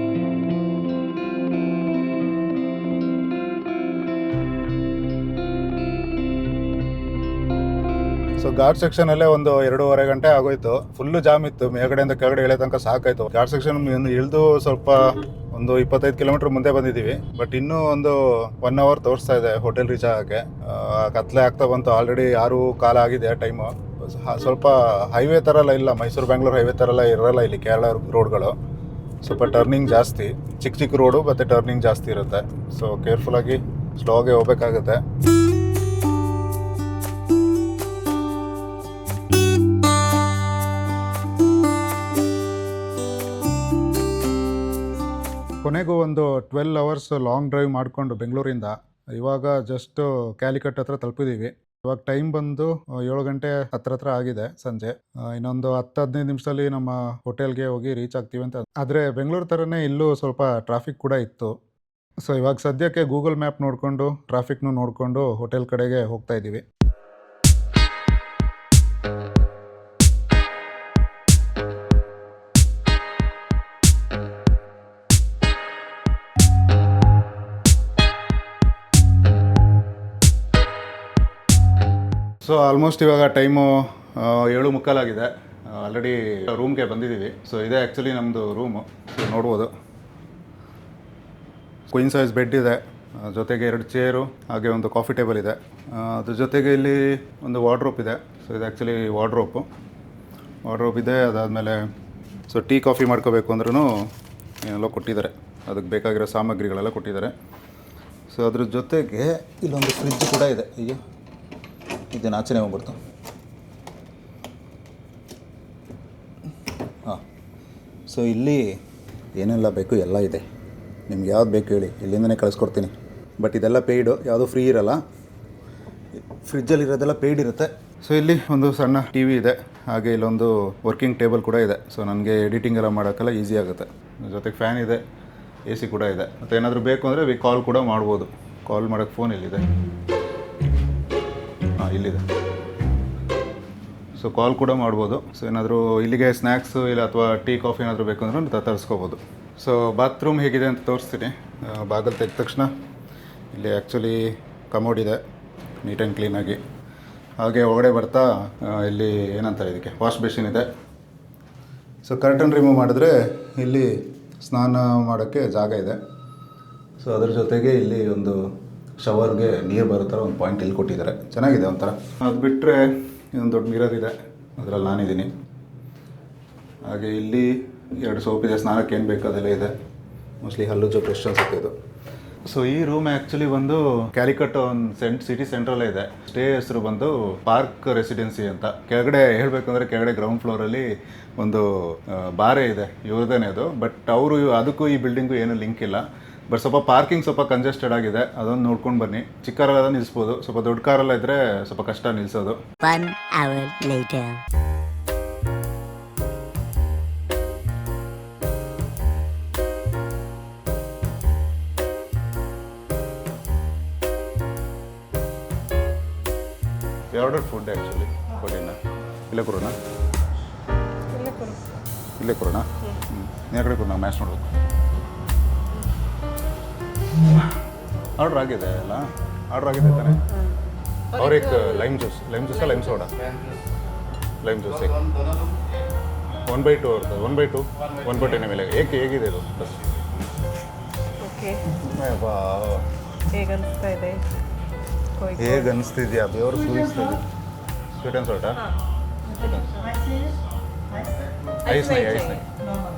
ಸೊ ಘಾಟ್ ಸೆಕ್ಷನಲ್ಲೇ ಒಂದು 2.5 ಗಂಟೆ ಆಗೋಯ್ತು. ಫುಲ್ಲು ಜಾಮ್ ಇತ್ತು, ಮೇಲ್ಗಡೆಯಿಂದ ಕೆಳಗಡೆ ಇಳಿಯೋ ತನಕ ಸಾಕಾಯಿತು. ಘಾಟ್ ಸೆಕ್ಷನ್ ಇಳಿದು ಸ್ವಲ್ಪ ಒಂದು 25 ಕಿಲೋಮೀಟ್ರ್ ಮುಂದೆ ಬಂದಿದ್ದೀವಿ. ಬಟ್ ಇನ್ನೂ ಒಂದು 1 hour ತೋರಿಸ್ತಾ ಇದೆ ಹೋಟೆಲ್ ರೀಚ್ ಆಗೋಕ್ಕೆ. ಕತ್ಲೆ ಆಗ್ತಾ ಬಂತು, ಆಲ್ರೆಡಿ 6:15 ಆಗಿದೆ ಟೈಮು. ಸ್ವಲ್ಪ ಹೈವೇ ಥರ ಇಲ್ಲ, ಮೈಸೂರು ಬೆಂಗಳೂರು ಹೈವೇ ಥರ ಇರಲ್ಲ ಇಲ್ಲಿ ಕೇರಳ ರೋಡ್ಗಳು. ಸ್ವಲ್ಪ ಟರ್ನಿಂಗ್ ಜಾಸ್ತಿ, ಚಿಕ್ಕ ರೋಡು ಮತ್ತು ಟರ್ನಿಂಗ್ ಜಾಸ್ತಿ ಇರುತ್ತೆ. ಸೊ ಕೇರ್ಫುಲ್ಲಾಗಿ ಸ್ಲೋಗೆ ಹೋಗ್ಬೇಕಾಗುತ್ತೆ. ಕೊನೆಗೂ ಒಂದು 12 hours ಲಾಂಗ್ ಡ್ರೈವ್ ಮಾಡಿಕೊಂಡು ಬೆಂಗಳೂರಿಂದ ಇವಾಗ ಜಸ್ಟ್ ಕ್ಯಾಲಿಕಟ್ ಹತ್ರ ತಲುಪಿದ್ದೀವಿ. ಇವಾಗ ಟೈಮ್ ಬಂದು 7 ಗಂಟೆ ಹತ್ರ ಆಗಿದೆ ಸಂಜೆ. ಇನ್ನೊಂದು 10-15 ನಿಮಿಷದಲ್ಲಿ ನಮ್ಮ ಹೋಟೆಲ್ಗೆ ಹೋಗಿ ರೀಚ್ ಆಗ್ತೀವಿ ಅಂತ. ಆದರೆ ಬೆಂಗಳೂರು ಥರನೇ ಇಲ್ಲೂ ಸ್ವಲ್ಪ ಟ್ರಾಫಿಕ್ ಕೂಡ ಇತ್ತು. ಸೊ ಇವಾಗ ಸದ್ಯಕ್ಕೆ ಗೂಗಲ್ ಮ್ಯಾಪ್ ನೋಡಿಕೊಂಡು ಟ್ರಾಫಿಕ್ನು ನೋಡಿಕೊಂಡು ಹೋಟೆಲ್ ಕಡೆಗೆ ಹೋಗ್ತಾ ಇದ್ದೀವಿ. ಸೊ ಆಲ್ಮೋಸ್ಟ್ ಇವಾಗ ಟೈಮು 7:45 ಆಗಿದೆ. ಆಲ್ರೆಡಿ ರೂಮ್ಗೆ ಬಂದಿದ್ದೀವಿ. ಸೊ ಇದೇ ಆ್ಯಕ್ಚುಲಿ ನಮ್ಮದು ರೂಮು. ಸೊ ನೋಡ್ಬೋದು, ಕ್ವೀನ್ ಸೈಜ್ ಬೆಡ್ ಇದೆ, ಜೊತೆಗೆ 2 ಚೇರು, ಹಾಗೆ ಒಂದು ಕಾಫಿ ಟೇಬಲ್ ಇದೆ. ಅದ್ರ ಜೊತೆಗೆ ಇಲ್ಲಿ ಒಂದು ವಾರ್ಡ್ರೋಪ್ ಇದೆ. ಸೊ ಇದು ಆ್ಯಕ್ಚುಲಿ ವಾರ್ಡ್ರೋಪ್ ಇದೆ. ಅದಾದಮೇಲೆ ಸೊ ಟೀ ಕಾಫಿ ಮಾಡ್ಕೋಬೇಕು ಅಂದ್ರೂ ಏನೆಲ್ಲ ಕೊಟ್ಟಿದ್ದಾರೆ, ಅದಕ್ಕೆ ಬೇಕಾಗಿರೋ ಸಾಮಗ್ರಿಗಳೆಲ್ಲ ಕೊಟ್ಟಿದ್ದಾರೆ. ಸೊ ಅದ್ರ ಜೊತೆಗೆ ಇಲ್ಲೊಂದು ಫ್ರಿಜ್ ಕೂಡ ಇದೆ. ಈಗ ಇದನ್ನು ಆಚೆನೇ ಹೋಗ್ಬಿಡ್ತು. ಹಾಂ, ಸೊ ಇಲ್ಲಿ ಏನೆಲ್ಲ ಬೇಕು ಎಲ್ಲ ಇದೆ. ನಿಮ್ಗೆ ಯಾವ್ದು ಬೇಕು ಹೇಳಿ, ಇಲ್ಲಿಂದನೇ ಕಳಿಸ್ಕೊಡ್ತೀನಿ. ಬಟ್ ಇದೆಲ್ಲ ಪೇಯ್ಡು, ಯಾವುದೂ ಫ್ರೀ ಇರೋಲ್ಲ. ಫ್ರಿಜ್ಜಲ್ಲಿರೋದೆಲ್ಲ ಪೇಯ್ಡ್ ಇರುತ್ತೆ. ಸೊ ಇಲ್ಲಿ ಒಂದು ಸಣ್ಣ ಟಿ ವಿ ಇದೆ, ಹಾಗೆ ಇಲ್ಲೊಂದು ವರ್ಕಿಂಗ್ ಟೇಬಲ್ ಕೂಡ ಇದೆ. ಸೊ ನನಗೆ ಎಡಿಟಿಂಗ್ ಎಲ್ಲ ಮಾಡೋಕ್ಕೆಲ್ಲ ಈಸಿ ಆಗುತ್ತೆ. ಜೊತೆಗೆ ಫ್ಯಾನ್ ಇದೆ, ಎ ಸಿ ಕೂಡ ಇದೆ. ಮತ್ತು ಏನಾದರೂ ಬೇಕು ಅಂದರೆ ಕಾಲ್ ಕೂಡ ಮಾಡ್ಬೋದು. ಕಾಲ್ ಮಾಡೋಕ್ಕೆ ಫೋನ್ ಇಲ್ಲಿದೆ. ಇಲ್ಲಿದೆ. ಸೊ ಕಾಲ್ ಕೂಡ ಮಾಡ್ಬೋದು. ಸೊ ಏನಾದರೂ ಇಲ್ಲಿಗೆ ಸ್ನ್ಯಾಕ್ಸು ಇಲ್ಲ ಅಥವಾ ಟೀ ಕಾಫಿ ಏನಾದರೂ ಬೇಕು ಅಂದ್ರೆ ತರಿಸ್ಕೋಬೋದು. ಸೊ ಬಾತ್ರೂಮ್ ಹೇಗಿದೆ ಅಂತ ತೋರಿಸ್ತೀನಿ. ಬಾಗಿಲು ತೆಗೆದ ತಕ್ಷಣ ಇಲ್ಲಿ ಆ್ಯಕ್ಚುಲಿ ಕಮೋಡ್ ಇದೆ, ನೀಟ್ ಆ್ಯಂಡ್ ಕ್ಲೀನಾಗಿ. ಹಾಗೆ ಒಳಗಡೆ ಬರ್ತಾ ಇಲ್ಲಿ ಏನಂತಾರೆ ಇದಕ್ಕೆ, ವಾಶ್ ಬೇಸಿನ್ ಇದೆ. ಸೊ ಕರ್ಟನ್ ರಿಮೂವ್ ಮಾಡಿದ್ರೆ ಇಲ್ಲಿ ಸ್ನಾನ ಮಾಡೋಕ್ಕೆ ಜಾಗ ಇದೆ. ಸೊ ಅದ್ರ ಜೊತೆಗೆ ಇಲ್ಲಿ ಒಂದು ಶವರ್ಗೆ ನೀರು ಬರೋ ಥರ ಒಂದು ಪಾಯಿಂಟ್ ಇಲ್ಲಿ ಕೊಟ್ಟಿದ್ದಾರೆ, ಚೆನ್ನಾಗಿದೆ ಒಂಥರ. ಅದು ಬಿಟ್ಟರೆ ಇದೊಂದು ದೊಡ್ಡ ಮಿರರ್ ಇದೆ, ಅದರಲ್ಲಿ ನಾನಿದ್ದೀನಿ. ಹಾಗೆ ಇಲ್ಲಿ 2 ಸೋಪ್ ಇದೆ, ಸ್ನಾನಕ್ಕೆ ಏನು ಬೇಕು ಅದೆಲ್ಲ ಇದೆ. ಮೋಸ್ಟ್ಲಿ ಹಲ್ಲು ಜೋ ಬೆಸ್ಟ್ ಅನ್ಸುತ್ತೆ ಇದು. ಸೊ ಈ ರೂಮ್ ಆ್ಯಕ್ಚುಲಿ ಬಂದು ಕ್ಯಾಲಿಕಟ್ ಒಂದು ಸಿಟಿ ಸೆಂಟ್ರಲ್ಲೇ ಇದೆ. ಸ್ಟೇ ಹೆಸರು ಬಂದು ಪಾರ್ಕ್ ರೆಸಿಡೆನ್ಸಿ ಅಂತ. ಕೆಳಗಡೆ ಹೇಳಬೇಕಂದ್ರೆ ಕೆಳಗಡೆ ಗ್ರೌಂಡ್ ಫ್ಲೋರಲ್ಲಿ ಒಂದು ಬಾರೇ ಇದೆ, ಇವ್ರದೇನೆ ಅದು. ಬಟ್ ಅವರು ಅದಕ್ಕೂ ಈ ಬಿಲ್ಡಿಂಗು ಏನೂ ಲಿಂಕ್ ಇಲ್ಲ. ಬಟ್ ಸ್ವಲ್ಪ ಪಾರ್ಕಿಂಗ್ ಸ್ವಲ್ಪ ಕಂಜೆಸ್ಟೆಡ್ ಆಗಿದೆ, ಅದೊಂದು ನೋಡ್ಕೊಂಡು ಬನ್ನಿ. ಚಿಕ್ಕ ಕಾರೆಲ್ಲ ನಿಲ್ಲಿಸ್ಬೋದು, ಸ್ವಲ್ಪ ದೊಡ್ಡ ಕಾರೆಲ್ಲ ಇದ್ದರೆ ಸ್ವಲ್ಪ ಕಷ್ಟ ನಿಲ್ಲಿಸೋದು. 1 hour later. Order food actually ಕೊಡಿನ ಇಲ್ಲೇ ಕೊರೋಣ ಇಲ್ಲೇ ಕೊಡು. ಇಲ್ಲೇ ಕೊರೋಣ ನೀ ಕಡೆ ಕೊರೋಣ ಮ್ಯಾಚ್ ನೋಡ್ಬೇಕು. ಆರ್ಡ್ರ್ ಆಗಿದೆ ಅಲ್ಲ, ಆರ್ಡ್ರ್ ಆಗಿದೆ ತಾನೆ. ಅವ್ರಿಗೆ ಲೈಮ್ ಜ್ಯೂಸಾ ಲೈಮ್ ಸೋಡಾ? ಲೈಮ್ ಜ್ಯೂಸ್ 1/2 ಅವ್ರದ್ದು. 1/2 1/10 ಮೇಲೆ ಹೇಗಿದೆ ಇದು ಬಸ್? ಓಕೆ, ಹೇಗೆ ಅನಿಸ್ತಾ ಇದೆ? ಹೇಗೆ ಅನಿಸ್ತಿದ್ಯಾ? ಬೆವರು ಸುರಿಸ್ತಿದ್ಯಾ? ಸ್ವೀಟ್ ಆ್ಯಂಡ್ ಸಾಲ್ಟಾ? ಐಸ್ ನೈ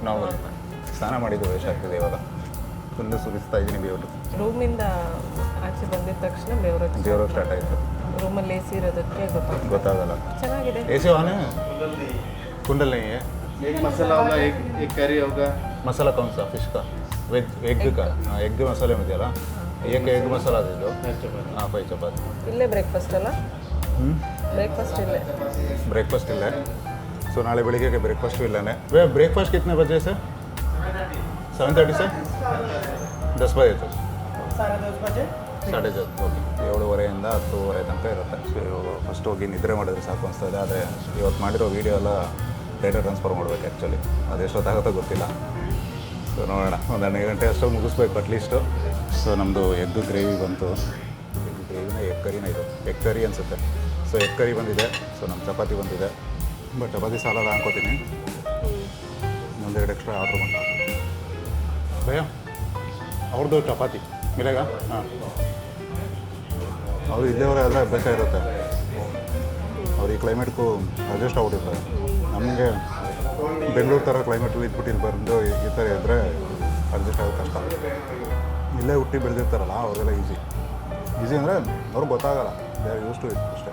ನಾವು ಸ್ನಾನ ಮಾಡಿದ್ದು ವೇಸ್ಟ್ ಆಗ್ತಿದೆ ಇವಾಗ. ಫುಲ್ಲು ಸುರಿಸ್ತಾ ಇದ್ದೀನಿ ಬೆವರು. ರೂಮಿಂದ ಆಚೆ ಬಂದಿದ ತಕ್ಷಣ ಬೆವರು ಸ್ಟಾರ್ಟ್ ಆಯಿತು. ರೂಮಲ್ಲಿ ಎ ಸಿ ಇರೋದಕ್ಕೆ ಗೊತ್ತಾಗಲ್ಲ. ಚೆನ್ನಾಗಿದೆ. ए सी ऑन है? कुंडल नहीं है? एक मसाला होगा, एक करी होगा. मसाला कौन सा? फिश का? वेज एग का? हाँ, एग मसाले में दिया एक एग मसाला दे दो. हाँ 5 चपाती. ಇಲ್ಲೇ ಬ್ರೇಕ್ಫಾಸ್ಟ್ ಅಲ್ಲ? ಬ್ರೇಕ್ಫಾಸ್ಟ್ ಇಲ್ಲೇ. ब्रेकफास्ट ಇಲ್ಲ. ಸೊ ನಾಳೆ ಬೆಳಿಗ್ಗೆ ಬ್ರೇಕ್ಫಾಸ್ಟು ಇಲ್ಲೇ. ब्रेकफास्ट कितने बजे से? 7:30 से 10 बजे तक. 10:30 ಓಕೆ. 7:30 10:30 ತನಕ ಇರುತ್ತೆ. ಸೊ ಫಸ್ಟ್ ಹೋಗಿ ನಿದ್ರೆ ಮಾಡಿದ್ರೆ ಸಾಕು ಅನಿಸ್ತದೆ. ಆದರೆ ಇವತ್ತು ಮಾಡಿರೋ ವೀಡಿಯೋ ಎಲ್ಲ ಡೇಟಾ ಟ್ರಾನ್ಸ್ಫರ್ ಮಾಡಬೇಕು ಆ್ಯಕ್ಚುಲಿ. ಅದು ಎಷ್ಟೊತ್ತಾಗುತ್ತೋ ಗೊತ್ತಿಲ್ಲ. ಸೊ ನೋಡೋಣ, ಒಂದು 12 ಗಂಟೆ ಅಷ್ಟೊಂದು ಮುಗಿಸ್ಬೇಕು ಅಟ್ಲೀಸ್ಟು. ಸೊ ನಮ್ಮದು ಎಗ್ ಗ್ರೇವಿ ಬಂತು. ಎಗ್ ಗ್ರೇವಿನ ಎಗ್ ಕರಿನ ಇದು, ಎಗ್ ಕರಿ ಅನಿಸುತ್ತೆ. ಸೊ ಎಗ್ ಕರಿ ಬಂದಿದೆ. ಸೊ ನಮ್ಮ ಚಪಾತಿ ಬಂದಿದೆ. ಬಟ್ ಚಪಾತಿ ಸಾಲಲ್ಲ ಅನ್ಕೋತೀನಿ. ಒಂದೆರಡು ಎಕ್ಸ್ಟ್ರಾ ಆರ್ಡ್ರ್ ಬಂದ ಭಯ ಅವ್ರದ್ದು ಚಪಾತಿ ಮಿಲೆಗ. ಹಾಂ, ಅವರು ಇಲ್ಲಿಯವರ ಎಲ್ಲ ಅಭ್ಯಾಸ ಇರುತ್ತೆ. ಅವ್ರು ಈ ಕ್ಲೈಮೇಟ್ಗೂ ಅಡ್ಜಸ್ಟ್ ಆಗ್ಬಿಟ್ಟಿರ್ತಾರೆ. ನಮಗೆ ಬೆಂಗಳೂರು ಥರ ಕ್ಲೈಮೇಟಲ್ಲಿ ಇದ್ಬಿಟ್ಟು ಇಲ್ಲಿ ಬಂದು ಈ ಥರ ಇದ್ದರೆ ಅಡ್ಜಸ್ಟ್ ಆಗೋದು ಕಷ್ಟ. ಇಲ್ಲೇ ಹುಟ್ಟಿ ಬೆಳೆದಿರ್ತಾರಲ್ಲ ಅವರೆಲ್ಲ ಈಸಿ ಅಂದರೆ ಅವ್ರಿಗೆ ಗೊತ್ತಾಗಲ್ಲ. They are used to it ಅಷ್ಟೇ.